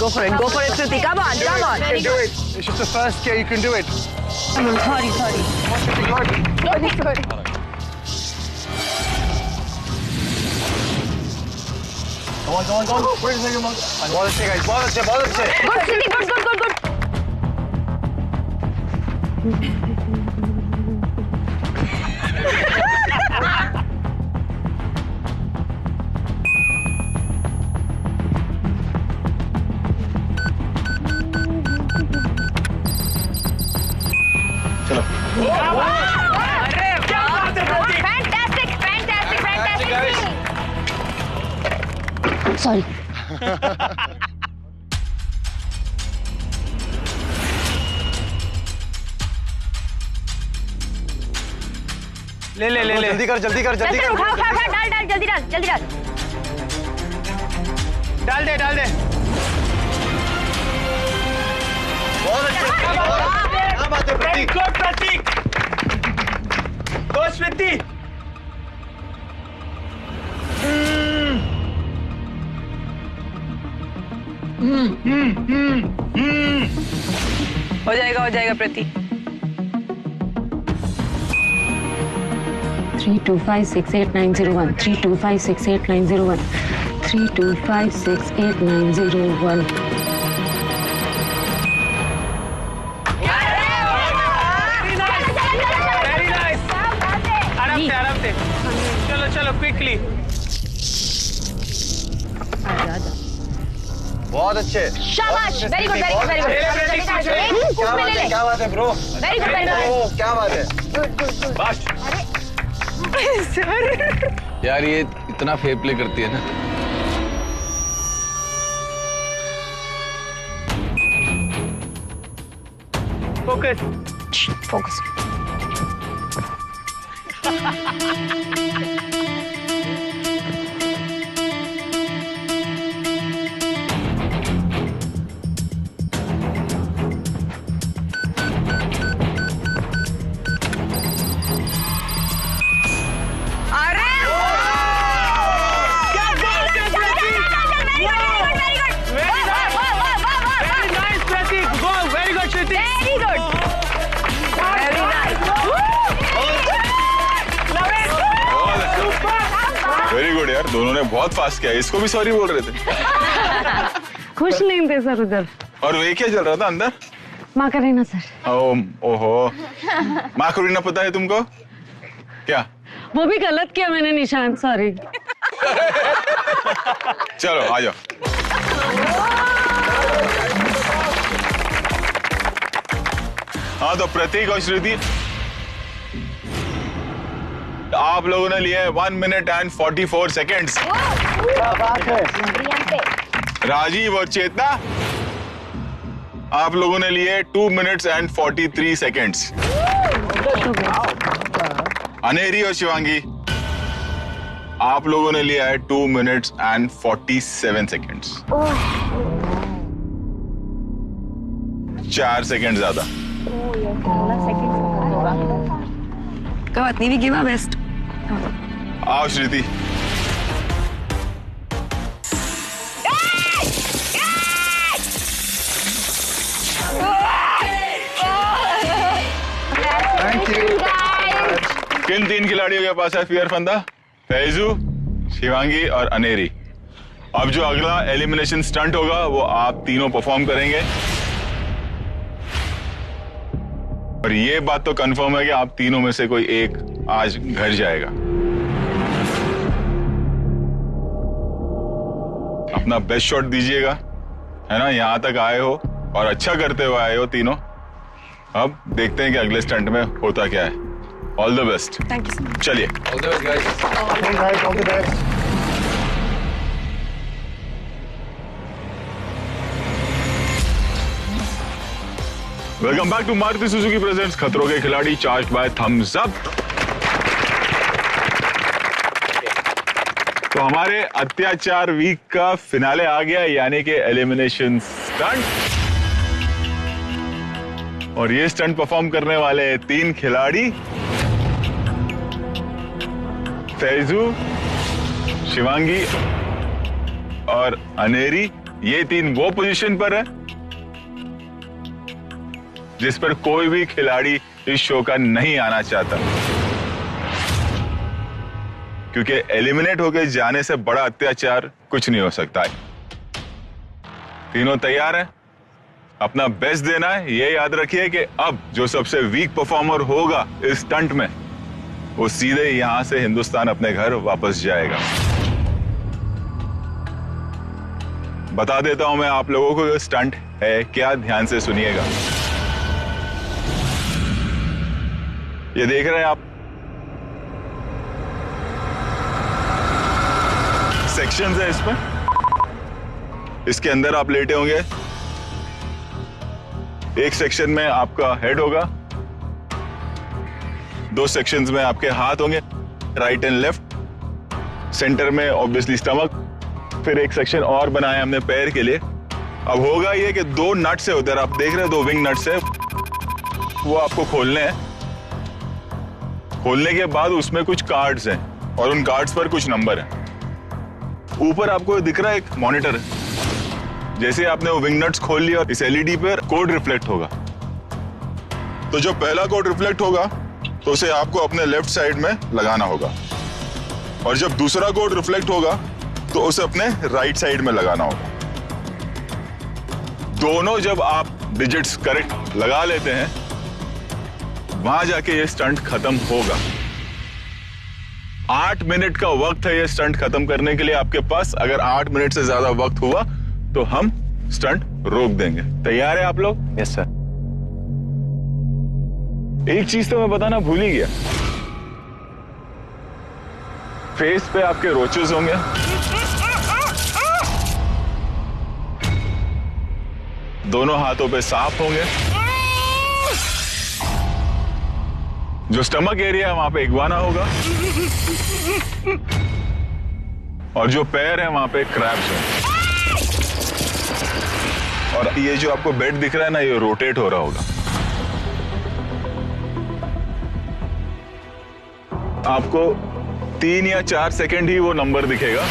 Go for it. Go for it, Kriti. Come on, come on. You can do it. It's just the first year you can do it. Sorry Very good. Go on, go on, go on. Where is your mug? बहुत अच्छे guys, बहुत अच्छे, बहुत अच्छे। Good, Kriti, good, good, good, good. Fantastic, fantastic, fantastic. Sorry ले ले ले ले। जल्दी कर, जल्दी कर, जल्दी चल, कर। उठा, उठा, उठा, डाल, डाल, जल्दी डाल, जल्दी डाल। डाल दे, डाल दे। बहुत अच्छे। क्या बात है वेरी प्रतीक? गुड प्रतीक। गो श्रुति। हो जाएगा प्रतीक। 3256891 3256891 3256891 वेरी नाइस। आराम से, आराम से। चलो चलो क्विकली। बहुत अच्छे। शाबाश, very good, very good, very good. ले ले, प्रतीक, क्या बात है, क्या बात है bro? Very good, very good. ओ, क्या बात है? Good, good, good. बस। यार ये इतना फेयर प्ले करती है ना। फोकस। फोकस। यार, दोनों ने बहुत फास्ट किया। इसको भी सॉरी बोल रहे थे। खुश नहीं थे सर उधर। और वे क्या चल रहा था अंदर? माकरीना सर। ओहो, माकरीना पता है तुमको क्या? वो भी गलत किया मैंने निशान, सॉरी। चलो आ जाओ। हाँ तो प्रतीक और श्रुति, आप लोगों ने लिए 1 मिनट एंड 44 सेकेंड्स। राजीव और चेतना, आप लोगों ने लिए 2 मिनट्स एंड 43 सेकेंड्स। अनेरी और शिवांगी, आप लोगों ने लिया है 2 मिनट्स एंड 47 सेकेंड्स। 4 सेकेंड ज्यादा। नहीं भी गिव बेस्ट। आओ श्रुति। किन 3 खिलाड़ियों के पास है फियर फंदा? फैजू, शिवांगी और अनेरी। अब जो अगला एलिमिनेशन स्टंट होगा वो आप तीनों परफॉर्म करेंगे। और ये बात तो कंफर्म है कि आप तीनों में से कोई एक आज घर जाएगा। अपना बेस्ट शॉट दीजिएगा, है ना? यहां तक आए हो और अच्छा करते हुए आए हो तीनों। अब देखते हैं कि अगले स्टंट में होता क्या है। All the best. Thank you so much. चलिए। All the best guys. All the best. Welcome back to Maruti Suzuki presents खतरों के Khiladi, charged by Thums up. तो हमारे अत्याचार वीक का फिनाले आ गया, यानी कि एलिमिनेशन स्टंट। और ये स्टंट परफॉर्म करने वाले 3 खिलाड़ी, फैजू, शिवांगी और अनेरी। ये 3 वो पोजीशन पर है जिस पर कोई भी खिलाड़ी इस शो का नहीं आना चाहता, क्योंकि एलिमिनेट होकर जाने से बड़ा अत्याचार कुछ नहीं हो सकता है। तीनों तैयार हैं? अपना बेस्ट देना है। ये याद रखिए कि अब जो सबसे वीक परफॉर्मर होगा इस स्टंट में, वो सीधे यहां से हिंदुस्तान अपने घर वापस जाएगा। बता देता हूं मैं आप लोगों को ये स्टंट है क्या, ध्यान से सुनिएगा। ये देख रहे हैं आप, सेक्शंस है इसमें। इसके अंदर आप लेटे होंगे। एक सेक्शन में आपका हेड होगा, 2 सेक्शंस में आपके हाथ होंगे, राइट एंड लेफ्ट। सेंटर में ऑब्वियसली स्टमक। फिर एक सेक्शन और बनाया हमने पैर के लिए। अब होगा ये कि 2 नट्स है उधर, आप देख रहे हैं 2 विंग नट्स है, वो आपको खोलने हैं। खोलने के बाद उसमें कुछ कार्ड्स हैं और उन कार्ड्स पर कुछ नंबर हैं। ऊपर आपको दिख रहा है एक मॉनिटर है। जैसे आपने वो विंग नट्स खोल लिया, इस एलईडी पर कोड रिफ्लेक्ट होगा। तो जो पहला कोड रिफ्लेक्ट होगा तो उसे आपको अपने लेफ्ट साइड में लगाना होगा, और जब दूसरा कोड रिफ्लेक्ट होगा तो उसे अपने राइट साइड में लगाना होगा। दोनों जब आप डिजिट्स करेक्ट लगा लेते हैं, वहां जाके ये स्टंट खत्म होगा। 8 मिनट का वक्त है ये स्टंट खत्म करने के लिए आपके पास। अगर 8 मिनट से ज्यादा वक्त हुआ तो हम स्टंट रोक देंगे। तैयार है आप लोग? Yes sir. एक चीज तो मैं बताना भूल ही गया, फेस पे आपके रोचेस होंगे। दोनों हाथों पे सांप होंगे। जो स्टमक एरिया है वहां पे इग्वाना होगा, और जो पैर है वहां पे क्रैब्स हैं। और ये जो आपको बेड दिख रहा है ना, ये रोटेट हो रहा होगा। आपको 3 या 4 सेकंड ही वो नंबर दिखेगा,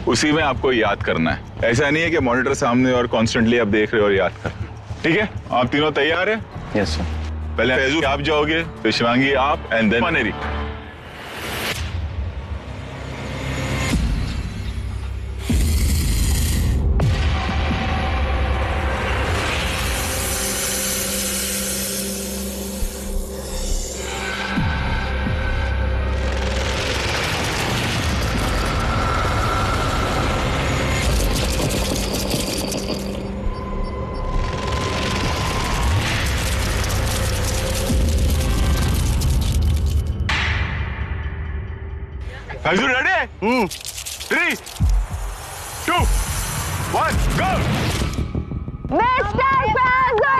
उसी में आपको याद करना है। ऐसा नहीं है कि मॉनिटर सामने और कॉन्स्टेंटली आप देख रहे हो और याद कर। ठीक है, आप तीनों तैयार है? Yes sir. पहले फैजू आप जाओगे, फिर शिवांगी आप, and then Aneri. Faizu ready? 3, 2, 1, go! Mister Faizu!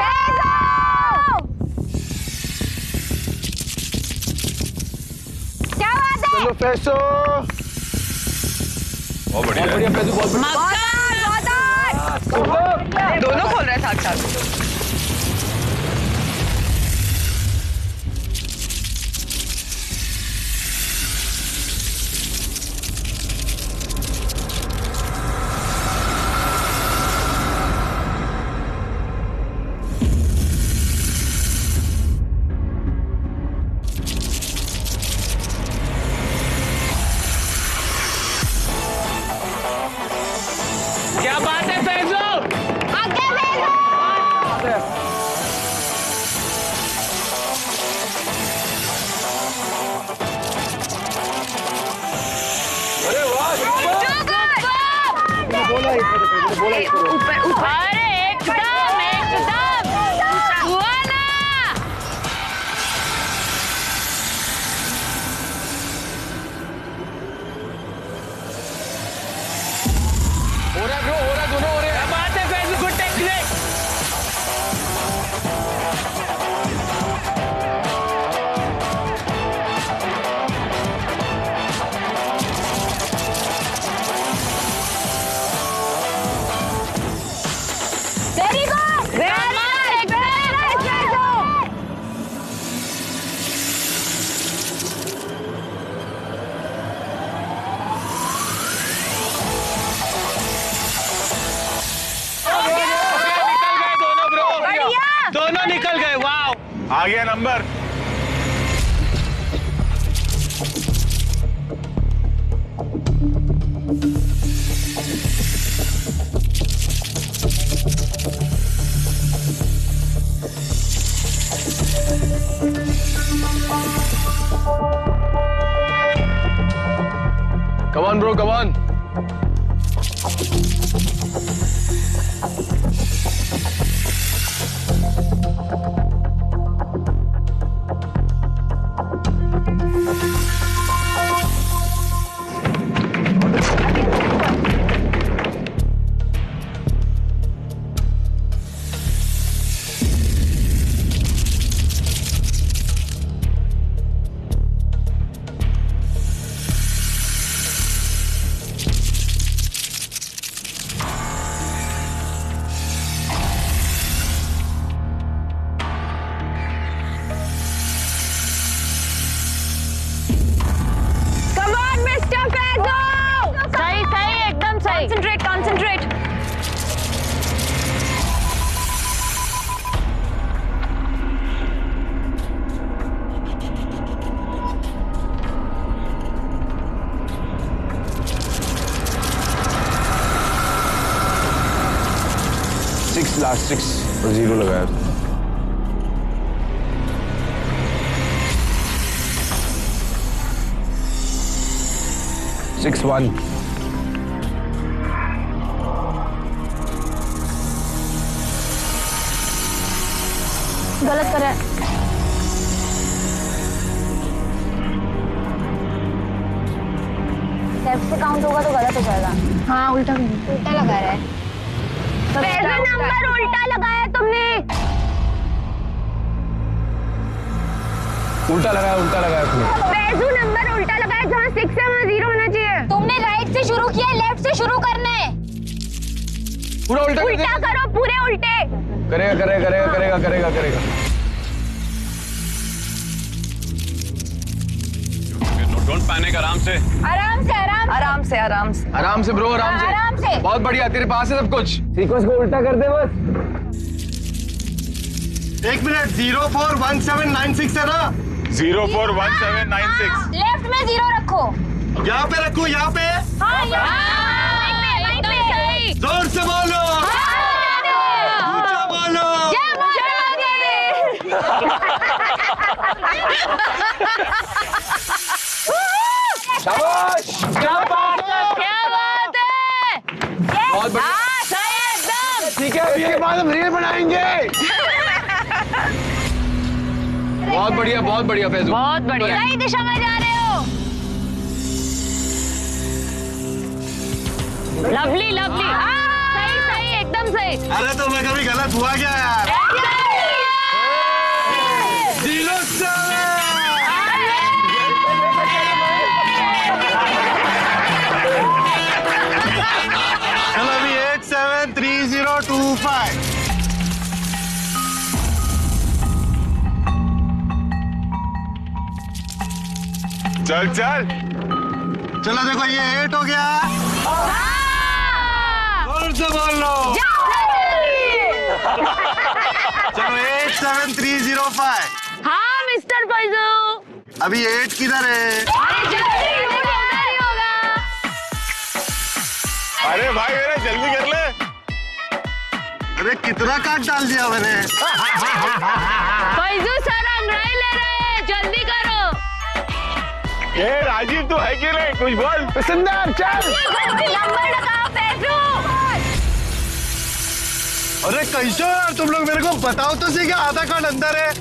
क्या बात है? चलो फैजू। बहुत बढ़िया। दोनों खोल रहे हैं साथ साथ। क्या बात है फैजू? आगे देखो! बोला ऊपर ऊपर। अरे एकदम एकदम हुआ ना। हो रहा है ब्रो, हो रहा है, दोनों हो रहे हैं। क्या बात है Faizu? Good technique. Very good! Very good! निकल गए दोनों ब्रो। बढ़िया! दोनों निकल गए। वाह। आ गया number. Come on, bro, come on. Come on, Mr. Faizu! सही सही एकदम सही। Concentrate, concentrate. Six, last 6 और 0 लगाया। 6-1। गलत करे। लेफ्ट से काउंट होगा तो गलत हो जाएगा। हाँ उल्टा उल्टा लगा रहा है। फैजू नंबर उल्टा लगाया तुमने। उल्टा लगाया तुमने। फैजू नंबर उल्टा लगाया, जहाँ 6 है वहाँ 0 होना चाहिए। तुमने राइट से शुरू किया, लेफ्ट से शुरू करना है। पूरा उल्टा उल्टा करो, पूरे उल्टे। करेगा। डोंट पैनिक, आराम से। आराम से आराम आराम से आराम से आराम से ब्रो, आराम से। आराम से। बहुत बढ़िया, तेरे पास है सब कुछ। सीक्वेंस को उल्टा कर दे बस। 1 मिनट। 041796 है ना? 041796। लेफ्ट में 0 रखो। यहाँ पे रखो, यहाँ पे। हाँ यहाँ पे सही। जोर से बोलो, ऊंचा बोलो। शाबाश, क्या बात है? बहुत बढ़िया। सही एकदम। ठीक है, इसके बाद हम रील बनाएंगे। बहुत बढ़िया फैजू। बहुत बढ़िया। सही दिशा में जा रहे हो। लवली लवली, सही सही एकदम सही। अरे तो मैं कभी गलत हुआ क्या यार? चलो अभी 873025। चल चल चलो देखो ये 8 हो गया। जोर से बोल लो। चलो 87305। हाँ मिस्टर फैजू। अभी 8 किधर है? अरे भाई मेरा जल्दी कर ले। अरे कितना काट डाल दिया मैंने। फैजू सर अंग्रेजी ले रहे हैं, जल्दी करो। ये राजीव तू है कि नहीं, कुछ बोल। सिंदर चल। नंबर लगाओ फैजू। अरे कैसे यार तुम लोग, मेरे को बताओ तो सही क्या आधा कार्ड अंदर है।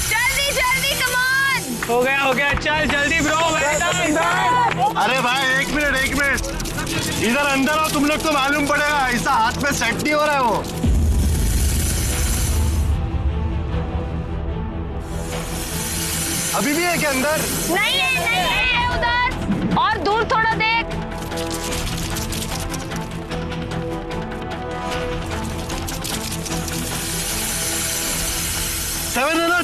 जल्दी जल्दी कम ऑन। हो गया, चल जल्दी ब्रो। अरे भाई एक मिनट इधर अंदर आओ, तुम लोग तो मालूम पड़ेगा, ऐसा हाथ में सेट नहीं हो रहा है वो। अभी भी है क्या अंदर? नहीं है उधर, और दूर थोड़ा देख। सेवन है ना।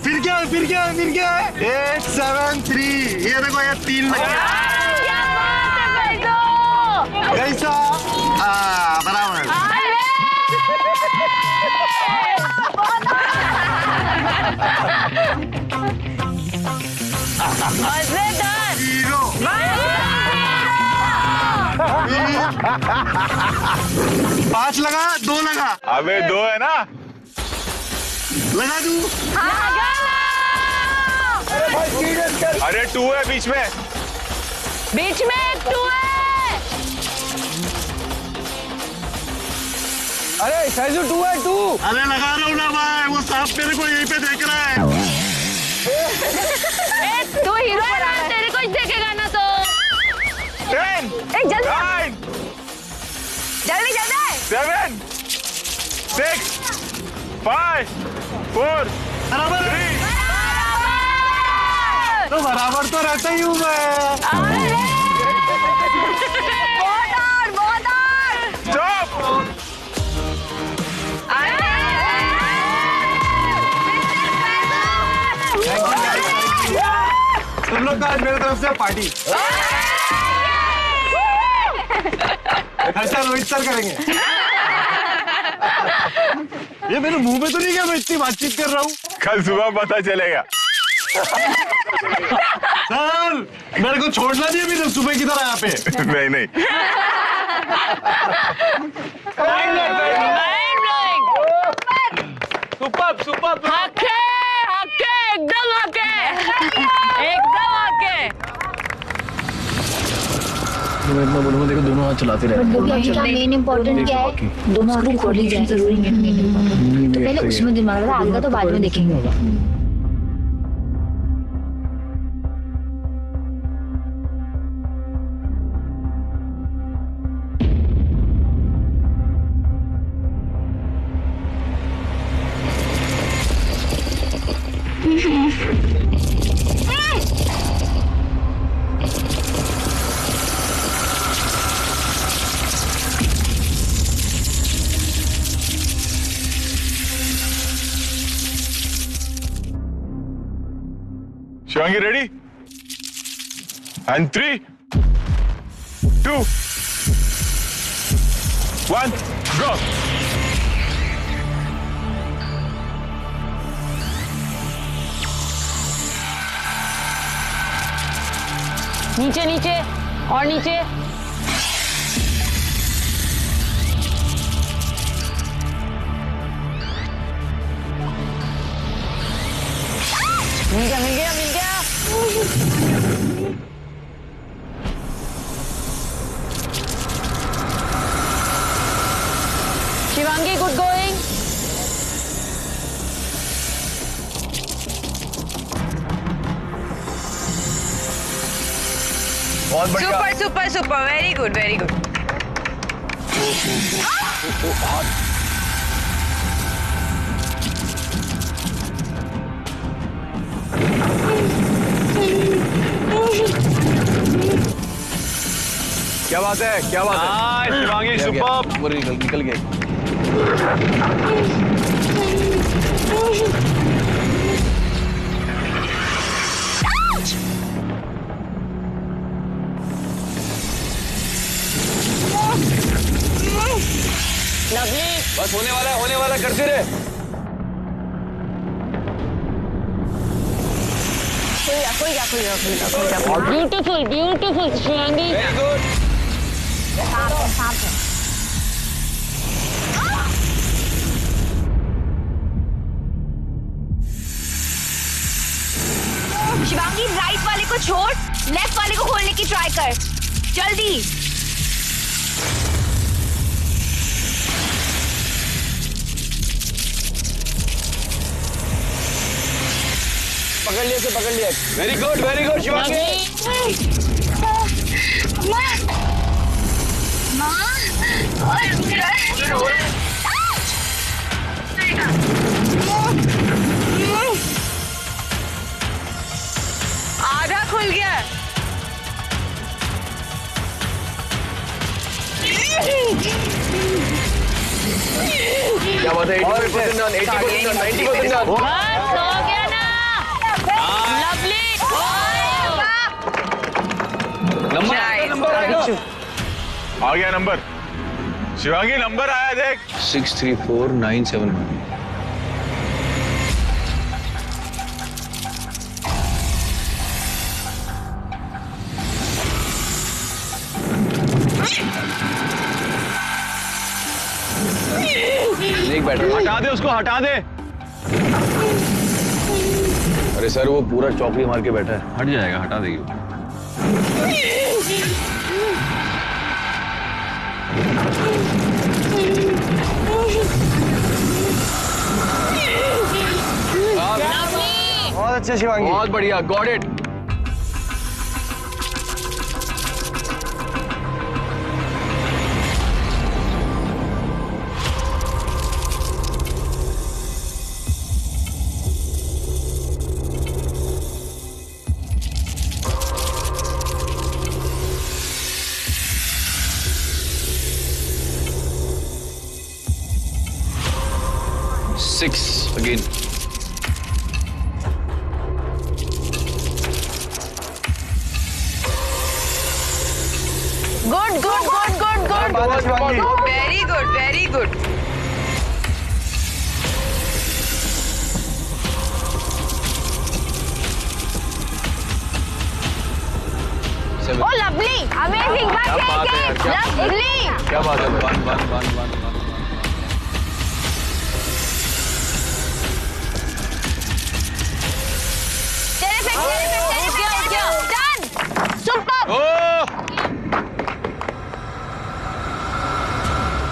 फिर क्या 873। ये देखो ये 3 लगे। क्या बात है फैजू। कैसा? बराबर। मजेदार। 5 लगा, 2 लगा। अबे 2 है ना, लगा दूं? अरे 2 है बीच में एक 2 है। अरे फैजू 2 है 2। अरे लगा रहा हूँ ना भाई, वो सांप मेरे को यहीं पे देख रहा है। तू हीरो है ना, तेरे को ही देखेगा ना तो। 10 एक जल्दी 9 जल्दी 7 6 5 4 बराबर 3 तो बराबर तो रहता ही हूँ मैं। बहुत और। स्टॉप। तुम लोग का आज मेरी तरफ से पार्टी। ऐसा रोहित सर करेंगे। ये मेरे मुंह में तो नहीं क्या मैं इतनी बातचीत कर रहा हूँ। कल सुबह पता चलेगा। सर मेरे को छोड़ना नहीं अभी, तो सुबह की तरह यहाँ पे। नहीं सुपर हके एकदम हके। मैं इतना बोलूँगा, देखो दोनों हाथ चलाते रहे। मेन इम्पोर्टेंट क्या है, दोनों आंखें खोली जाए, जरूरी है। तो पहले उसमें दिमाग लगा, आगे का तो बाद में देखेंगे। शिवांगी रेडी? And 3 2 1 go। नीचे नीचे और नीचे। मिल गया। Shivangi good going. बहुत बढ़िया। Super super super, very good very good. क्या बात है, क्या बात है। शिवांगी सुपर। पूरी निकल गया। बस होने वाला करते रहे। Beautiful beautiful Shivangi. Very good. Shivangi right वाले को छोड़, लेफ्ट वाले को खोलने की ट्राई कर, जल्दी। पकड़ लिया। Very good Shivangi. आधा खुल गया। क्या बात है। 80% डन, 80% डन, 90% डन। बस हो गया ना। लवली। नंबर आ गया नंबर। शिवांगी नंबर आया देख। 634971। एक बैटर हटा दे, उसको हटा दे। अरे सर वो पूरा चौकड़ी मार के बैठा है। हट जाएगा, हटा देगी। बहुत अच्छा शिवांगी, बहुत बढ़िया, got it. Six again. Good good good good good, very good very good. Oh lovely, amazing, lovely. क्या बात है। वन।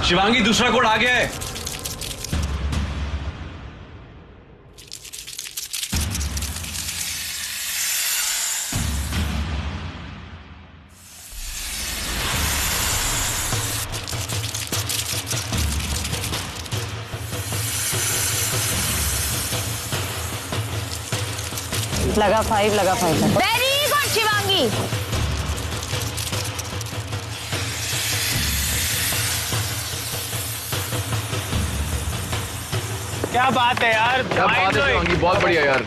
शिवांगी दूसरा कोड आ गया है। लगा 5 वेरी गुड शिवांगी। क्या बात है यार, क्या बात है शिवांगी, बहुत बढ़िया यार।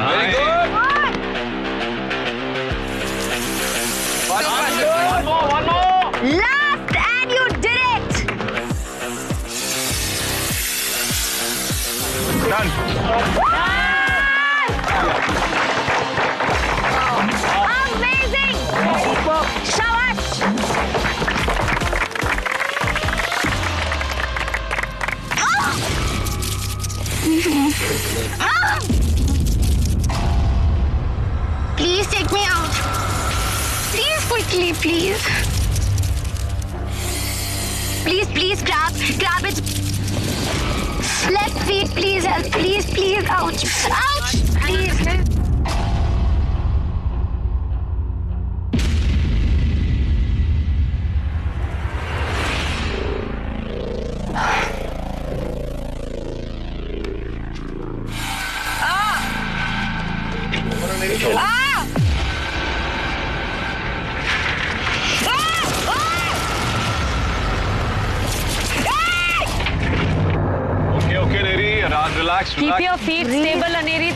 Very good. one more. Last and you did it. Done. Amazing. Shabash. Please take me out. Please Please, please. Please, grab it. Left feet, please help. Please. Ouch. Please. Okay, Neri, relax. Keep your feet stable, Aneri.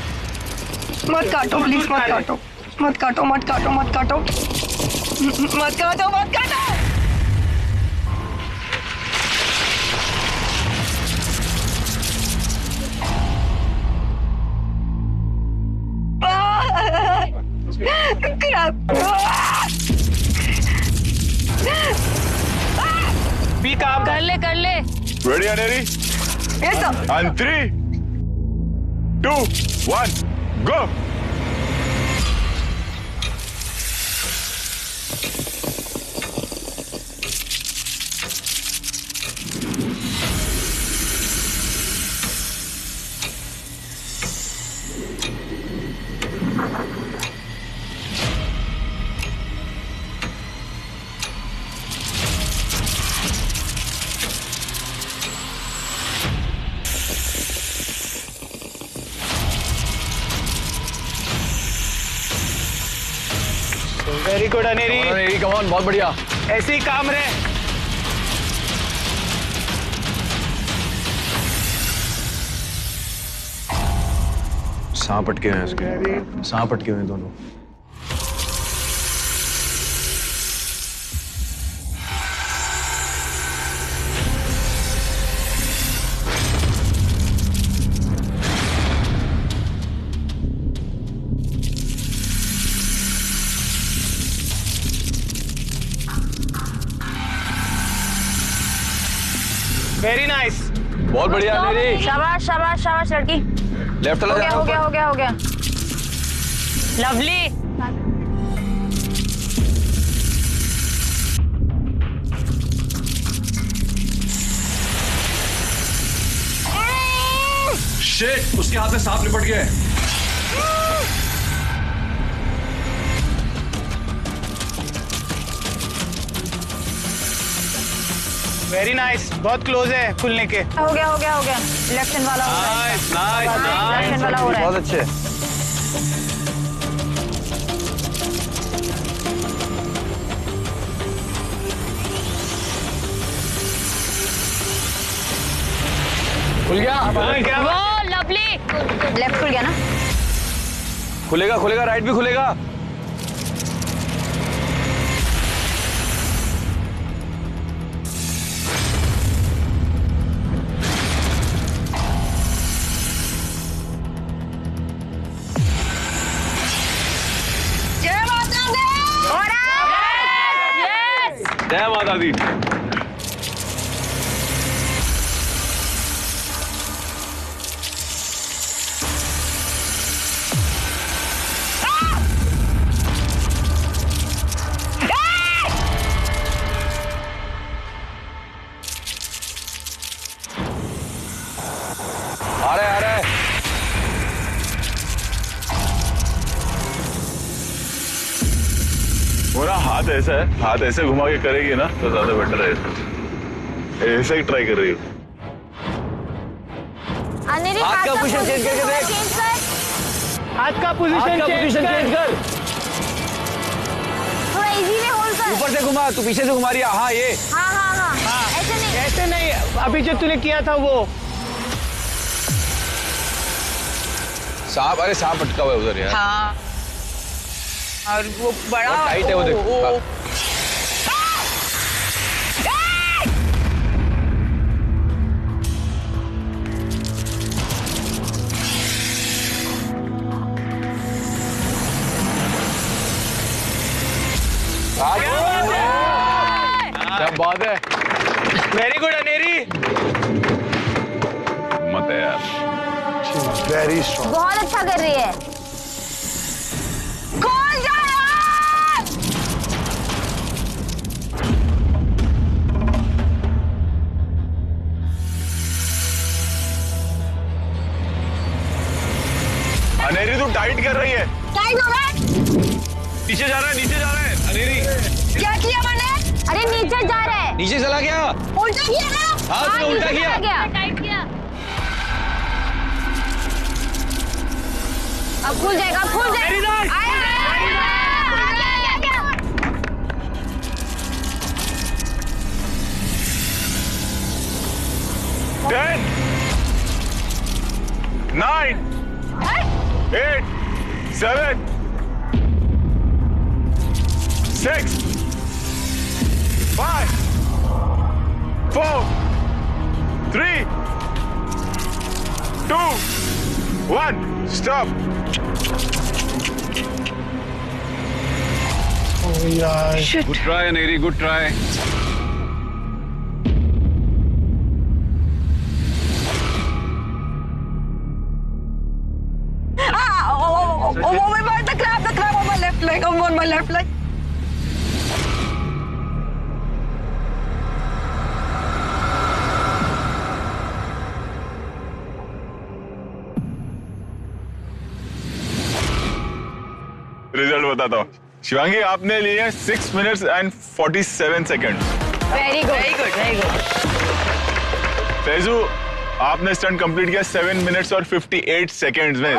मत काटो please, मत काटो। भी काम कर ले। Ready, Neri? Yes, sir. And 3, 2, 1, go! Very good Aneri. Come on, बहुत बढ़िया। ऐसे ही काम रहे। सांप अटके हैं इसके, सांप अटके हुए हैं दोनों। Very nice. बहुत बढ़िया अनेरी। शाबाश लड़की। लेफ्ट चला जा। हो गया। लवली। शिट, उसके हाथ में सांप लिपट गया है। वेरी नाइस, बहुत क्लोज है खुलने के। हो गया। इलेक्शन वाला हो रहा है। इलेक्शन वाला हो रहा है। बहुत अच्छे। खुल गया। वो लवली। लेफ्ट खुल गया ना? खुलेगा, राइट भी खुलेगा। जय माता दी। आ रहे। पूरा हाथ ऐसा है, हाथ ऐसे घुमा के करेगी ना तो ज्यादा बेटर है। ऐसे ही ट्राई कर रही हूँ। हाथ का पोजीशन चेंज करके देख। हाथ का पोजीशन चेंज कर। थोड़ा इजी में होल्ड कर। ऊपर से घुमा, तू पीछे से घुमा रही है। हाँ ये। हाँ। ऐसे नहीं, अभी जो तूने किया था वो। सांप, अरे सांप अटका हुआ है उधर यार। हाँ, और वो बड़ा टाइट है वो, देख। क्या बात है। Very good Aneri. मत है यार। Very strong. बहुत अच्छा कर रही है। खोल जा यार। अनेरी तू टाइट कर रही है। टाइट हो रहा है। नीचे जा रहा है, नीचे जा रहा है अनेरी। क्या किया मैंने? अरे नीचे जा रहा है। नीचे चला गया। उल्टा किया ना? हाँ, तूने उल्टा नीचे किया। चला गया। टाइट किया। अब खुल जाएगा, खुल जाएगा। आया। 10, 9, 8, 7, 6, 5, 4, 3, 2, 1. Stop. Good try Aneri, good try. the crab on my left leg, on my left leg. Result बताता हूँ। शिवांगी आपने लिए 6 minutes and 47 second. Very good, very good, very good. Faizu आपने स्टंट कंप्लीट किया 7 मिनट्स और 58 सेकेंड्स में।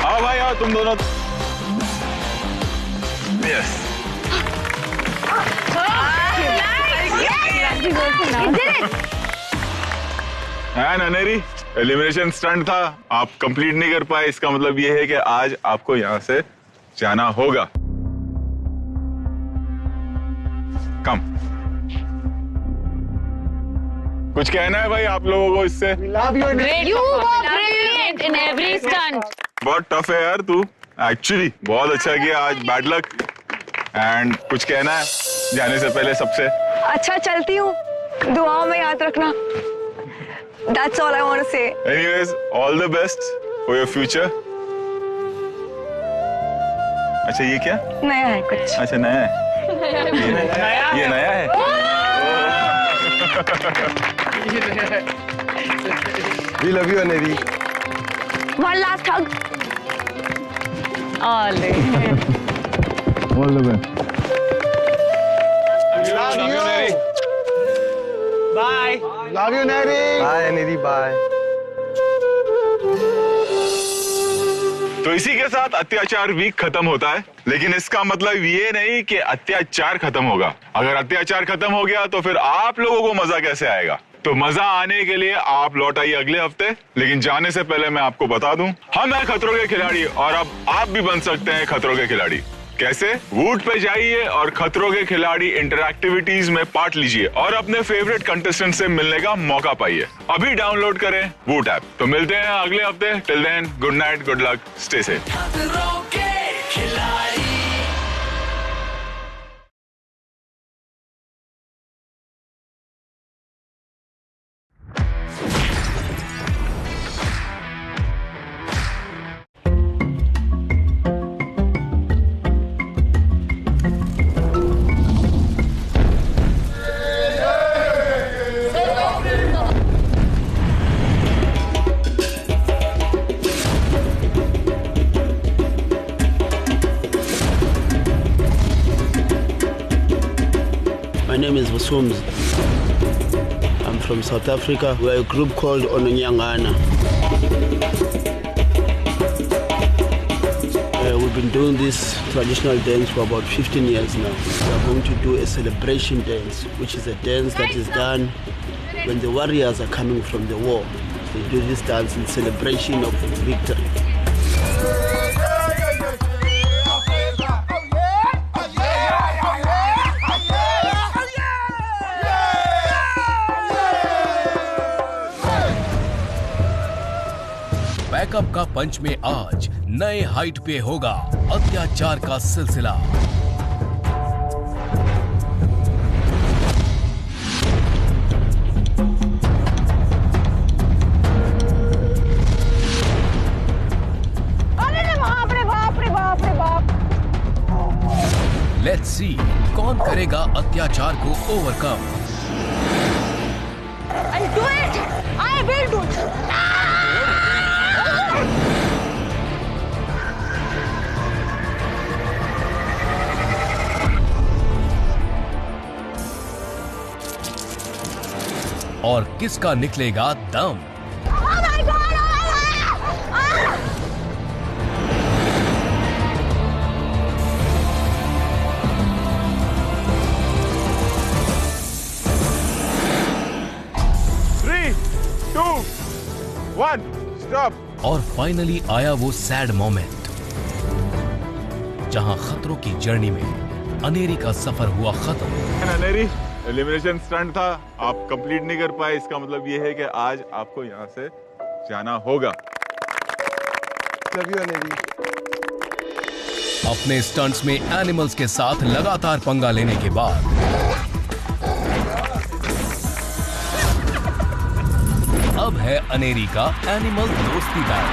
आओ भाई आओ तुम दोनों। Yes. And Aneri elimination stunt था, आप कंप्लीट नहीं कर पाए, इसका मतलब ये है कि आज आपको यहां से जाना होगा। कम कुछ कहना है भाई आप लोगों को इससे? बहुत टफ है यार तू, एक्चुअली बहुत अच्छा किया आज, बैड लक। एंड कुछ कहना है जाने से पहले सबसे? अच्छा चलती हूँ, दुआओं में याद रखना। That's all I want to say. Anyways, all the best for your future. अच्छा ये क्या? नया है कुछ। अच्छा नया है। ये नया है। We love you, Anevi. One last hug. All the best. Love you. Bye. Love you, Neri. Bye, Anevi. Bye. तो इसी के साथ अत्याचार वीक खत्म होता है, लेकिन इसका मतलब ये नहीं कि अत्याचार खत्म होगा। अगर अत्याचार खत्म हो गया तो फिर आप लोगों को मजा कैसे आएगा? तो मजा आने के लिए आप लौट आइए अगले हफ्ते। लेकिन जाने से पहले मैं आपको बता दूं, हम हैं खतरों के खिलाड़ी और अब आप भी बन सकते हैं खतरों के खिलाड़ी। कैसे? वूट पे जाइए और खतरों के खिलाड़ी इंटरैक्टिविटीज में पार्ट लीजिए और अपने फेवरेट कंटेस्टेंट से मिलने का मौका पाइए। अभी डाउनलोड करें वूट ऐप। तो मिलते हैं अगले हफ्ते। Till then, good night, good luck, stay safe. My name is Vusums. I'm from South Africa. We're a group called Ononyangana. We've been doing this traditional dance for about 15 years now. We're going to do a celebration dance, which is a dance that is done when the warriors are coming from the war. They do this dance in celebration of victory. Backup का पंच में आज नए height पे होगा अत्याचार का सिलसिला। Let's see कौन करेगा अत्याचार को overcome. I'll do it. I will do it. किसका निकलेगा दम। Oh my God! Oh my God! 3, 2, 1, stop. और फाइनली आया वो सैड मोमेंट जहां खतरों की जर्नी में अनेरी का सफर हुआ खत्म। अनेरी, एलिमिनेशन स्टंट था, आप कंप्लीट नहीं कर पाए। इसका मतलब ये है कि आज आपको यहाँ से जाना होगा। अपने स्टंट्स में एनिमल्स के साथ लगातार पंगा लेने के बाद अब है अनेरी का एनिमल दोस्ती बैच।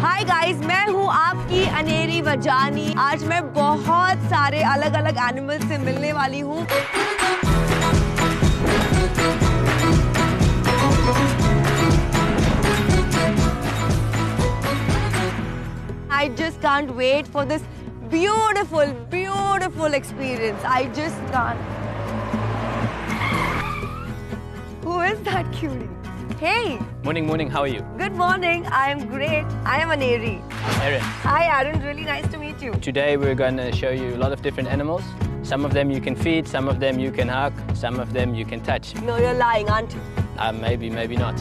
हाय गाइस, मैं हूँ आपकी अनेरी वजानी। आज मैं बहुत सारे अलग अलग एनिमल से मिलने वाली हूँ। I just can't wait for this beautiful, beautiful experience. I just can't. Who is that cutie? Hey. Morning, morning. How are you? Good morning. I am great. I am Aneri. Aaron. Hi, Aaron. Really nice to meet you. Today we're going to show you a lot of different animals. Some of them you can feed, some of them you can hug, some of them you can touch. No, you're lying, aren't you? Maybe, maybe not.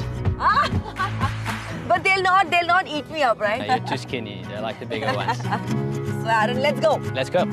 But they'll not eat me up, right? You're too skinny. They're like the bigger ones. So Aaron, let's go. Let's go.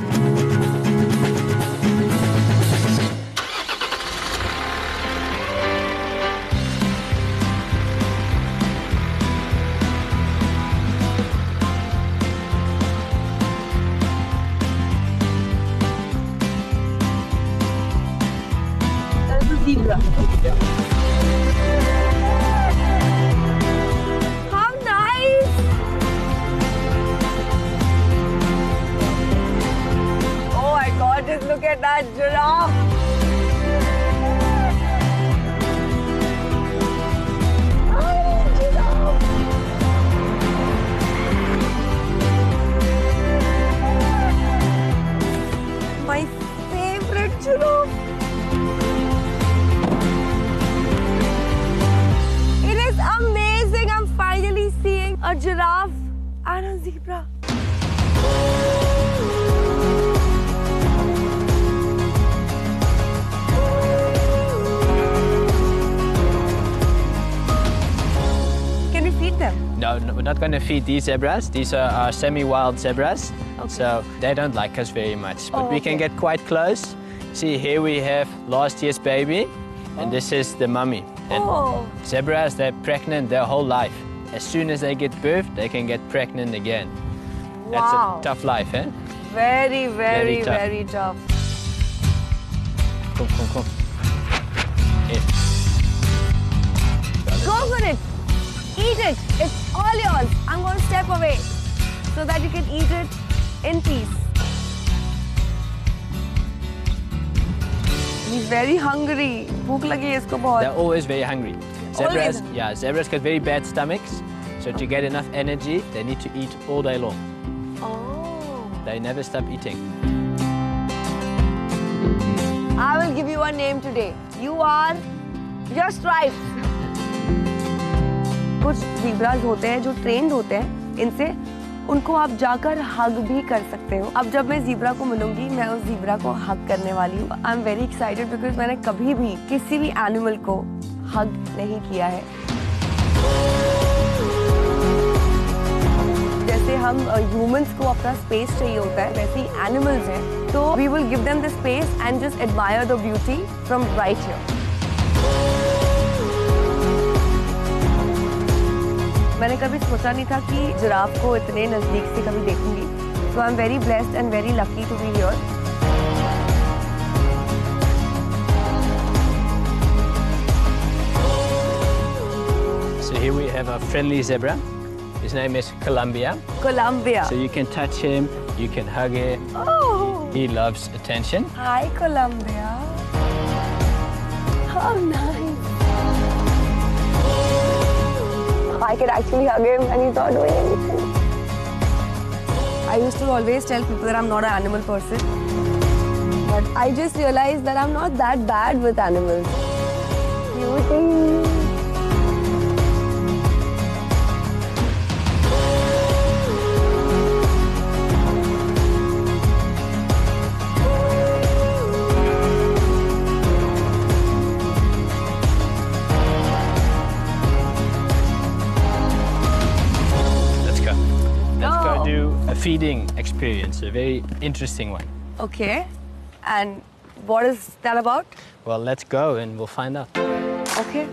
How nice! Oh my God, just look at that giraffe. Oh, giraffe. My favorite giraffe. Amazing! I'm finally seeing a giraffe and a zebra. Can we feed them? No, we're not going to feed these zebras. These are our semi-wild zebras. Okay. So they don't like us very much. But we can okay. get quite close. See, here we have last year's baby. And this is the mummy. And zebras, they're pregnant their whole life. As soon as they get birthed, they can get pregnant again. Wow. That's a tough life, eh? Very, Very tough. very tough. Come, come, come. Here. Go for it. Eat it. It's all yours. I'm going to step away so that you can eat it in peace. He's very hungry. भूख लगी है इसको बहुत. They're always very hungry. Zebras, yeah, zebras got very bad stomachs. So to get enough energy, they need to eat all day long. Oh. They never stop eating. I will give you a name today. You are your stripes. कुछ zebras होते हैं जो trained होते हैं. इनसे उनको आप जाकर हग भी कर सकते हो. अब जब मैं ज़ीब्रा को मिलूंगी, मैं उस ज़ीब्रा को हग करने वाली हूँ. I am very excited because मैंने कभी भी किसी भी एनिमल को हग नहीं किया है. जैसे हम ह्यूमंस को अपना स्पेस चाहिए होता है, वैसे ही एनिमल्स हैं. तो we will give them the space and just admire the beauty from right here. मैंने कभी सोचा नहीं था कि जिराफ को इतने नजदीक से कभी देखूंगी. So I'm very blessed and very lucky to be here. So here we have a friendly zebra. His name is Columbia. Columbia. So you can touch him, you can hug him. Oh. He loves attention. Hi, Columbia. How nice. I could actually hug him and he's not doing anything. I used to always tell people that I'm not an animal person. But I just realized that I'm not that bad with animals. Cutie. Feeding experience, a very interesting one. Okay, and what is that about? Well, let's go and we'll find out. Okay.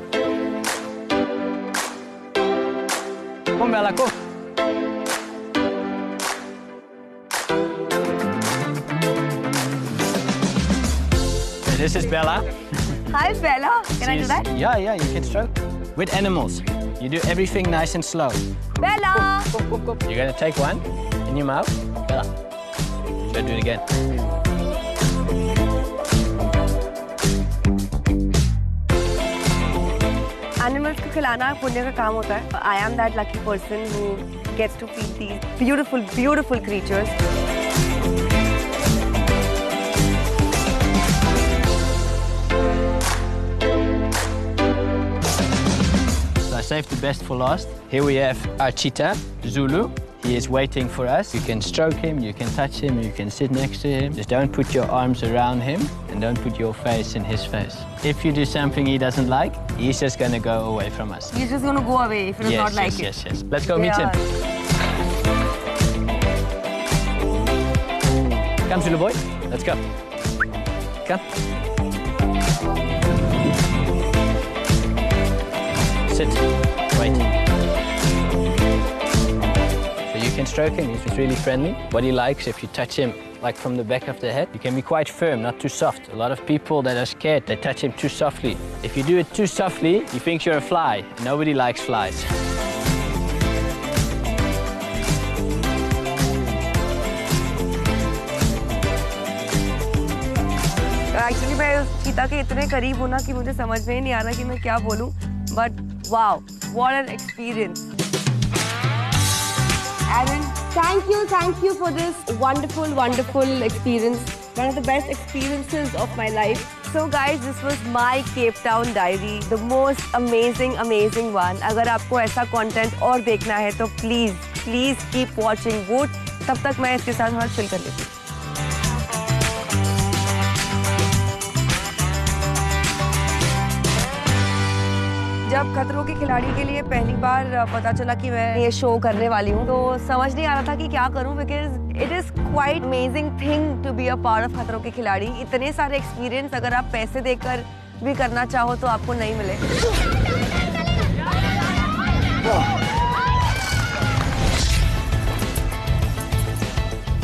Come Bella, go. This is Bella. Hi Bella, can I do that? Yeah, you can stroke. With animals, you do everything nice and slow. Bella! You're gonna take one in your mouth. Bella, should I do it again? Animals को खिलाना पुण्य का काम होता है. I am that lucky person who gets to feed these beautiful, beautiful creatures. I saved the best for last. Here we have our cheetah, Zulu. He is waiting for us. You can stroke him, you can touch him, you can sit next to him. Just don't put your arms around him and don't put your face in his face. If you do something he doesn't like, he's just going to go away from us. He's just going to go away if he does not like it. Yes. Let's go meet him. Come, Zulu boy. Let's go. Come. Sit. Wait. So you can stroke him. He's just really friendly. What he likes, if you touch him like from the back of the head, you can be quite firm, not too soft. A lot of people that are scared, they touch him too softly. If you do it too softly, he thinks you're a fly. Nobody likes flies. Actually, मैं चीता के इतने करीब हूँ ना कि मुझे समझ में ही नहीं आ रहा कि मैं क्या बोलूँ. But wow, what an experience! Aaron, thank you for this wonderful, wonderful experience. One of the best experiences of my life. So guys, this was my Cape Town diary, the most amazing one. अगर आपको ऐसा content और देखना है तो please keep watching Voot. तब तक मैं इसके साथ थोड़ा chill कर लेती हूँ. जब खतरों के खिलाड़ी के लिए पहली बार पता चला कि मैं ये शो करने वाली हूँ तो समझ नहीं आ रहा था कि क्या करूँ because it is quite amazing thing to be a part of Khatron के खिलाड़ी. इतने सारे एक्सपीरियंस अगर आप पैसे देकर भी करना चाहो तो आपको नहीं मिले.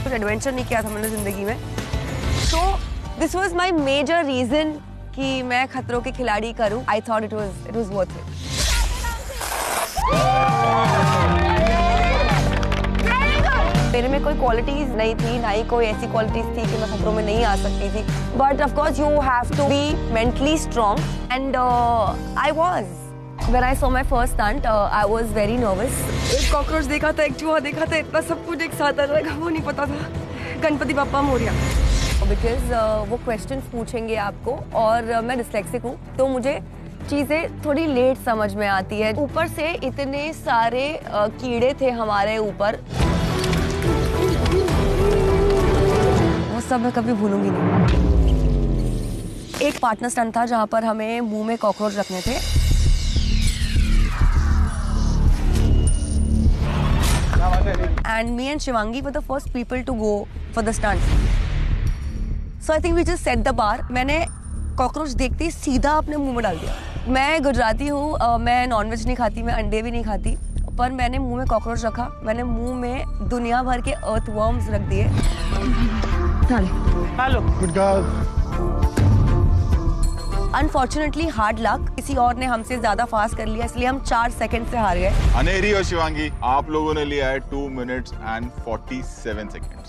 कुछ एडवेंचर नहीं किया था मैंने जिंदगी में. So this was my major reason कि मैं खतरों के खिलाड़ी करूं. I thought it was worth it. मेरे में कोई क्वालिटीज नहीं थी, ना ही कोई ऐसी क्वालिटीज थी कि मैं खतरों में नहीं आ सकती थी. But of course you have to be mentally strong and I was. When I saw my first stunt, I was very nervous. एक कॉकरोच देखा था, एक चूहा देखा था, इतना सब कुछ एक साथ आ रहा है वो नहीं पता था. गणपति बाप्पा मोरिया. बिकॉज वो क्वेश्चंस पूछेंगे आपको और मैं डिस्लेक्सिक हूँ तो मुझे चीज़ें थोड़ी लेट समझ में आती है. ऊपर से इतने सारे कीड़े थे हमारे ऊपर, वो सब मैं कभी भूलूंगी नहीं. एक पार्टनर स्टंट था जहाँ पर हमें मुंह में कॉकरोच रखने थे. And me and Shivangi were the first people to go for the stunt. So I think we just set the bar. मैंने कॉकरोच देखते ही सीधा अपने मुंह में डाल दिया. मैं गुजराती हूँ, मैं नॉनवेज नहीं खाती, मैं अंडे भी नहीं खाती, पर मैंने मुंह में कॉकरोच रखा. मैंने मुंह में दुनिया भर के अर्थवर्म्स रख दिए. Hello. Good girl. Unfortunately hard luck, किसी और ने हमसे ज्यादा फास्ट कर लिया इसलिए हम 4 सेकंड से हार गए. अनेरी और शिवांगी, आप लोगों ने लिया है 2 minutes and 47 seconds.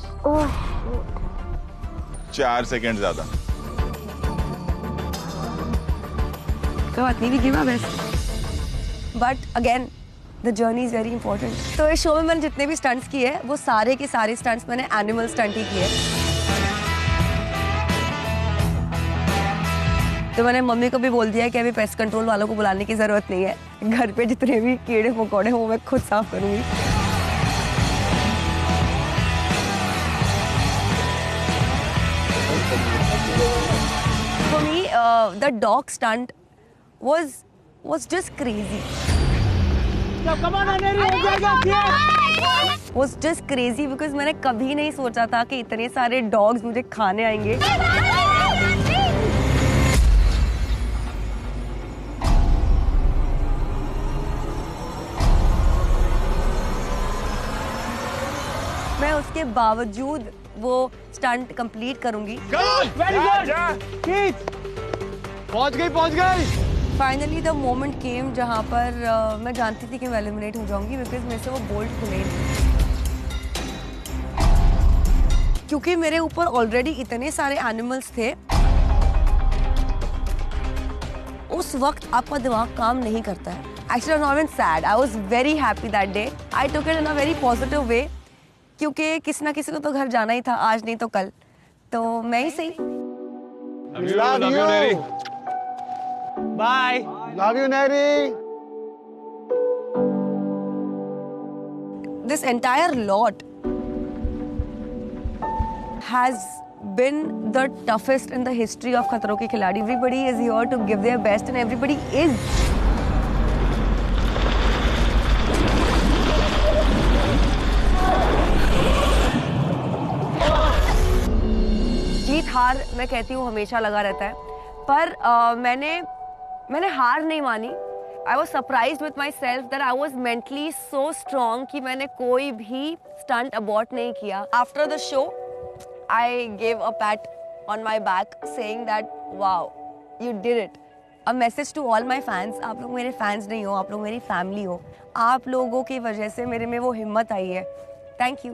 4 सेकंड ज्यादा. कोई बात नहीं, we give our best. But again the journey is very important. तो इस शो में मैंने जितने भी स्टंट्स किए हैं वो सारे के सारे स्टंट्स मैंने एनिमल स्टंट ही किए। तो मैंने मम्मी को भी बोल दिया कि अभी पेस्ट कंट्रोल वालों को बुलाने की ज़रूरत नहीं है, घर पे जितने भी कीड़े मकोड़े हो वो मैं खुद साफ करूँगी। For me, the dog stunt was just crazy. Was just crazy because मैंने कभी नहीं सोचा था कि इतने सारे डॉग्स मुझे खाने आएंगे। मैं उसके बावजूद वो स्टंट कंप्लीट करूंगी। पहुंच गई। फाइनली द मोमेंट केम जहाँ पर मैं जानती थी कि मैं एलिमिनेट हो जाऊंगी बिकॉज मेरे से वो बोल्ट खुले नहीं, क्योंकि मेरे ऊपर ऑलरेडी इतने सारे एनिमल्स थे। उस वक्त आपका दिमाग काम नहीं करता है। Actually, I was not even sad. I was very happy that day. I took it in a very positive way. क्योंकि किसी ना किसी को तो घर जाना ही था, आज नहीं तो कल, तो मैं ही सही। Love you. Bye. Love you, Neri. This entire lot has been the toughest in the history of खतरों के खिलाड़ी. Everybody is here to give their best and everybody is. जीत हार मैं कहती हूँ हमेशा लगा रहता है, पर मैंने हार नहीं मानी। I was surprised with myself that I was mentally so strong कि मैंने कोई भी stunt abort नहीं किया। After the show, I gave a pat on my back saying that wow, you did it. A message to all my fans, आप लोग मेरे fans नहीं हो, आप लोग मेरी family हो। आप लोगों की वजह से मेरे में वो हिम्मत आई है। Thank you.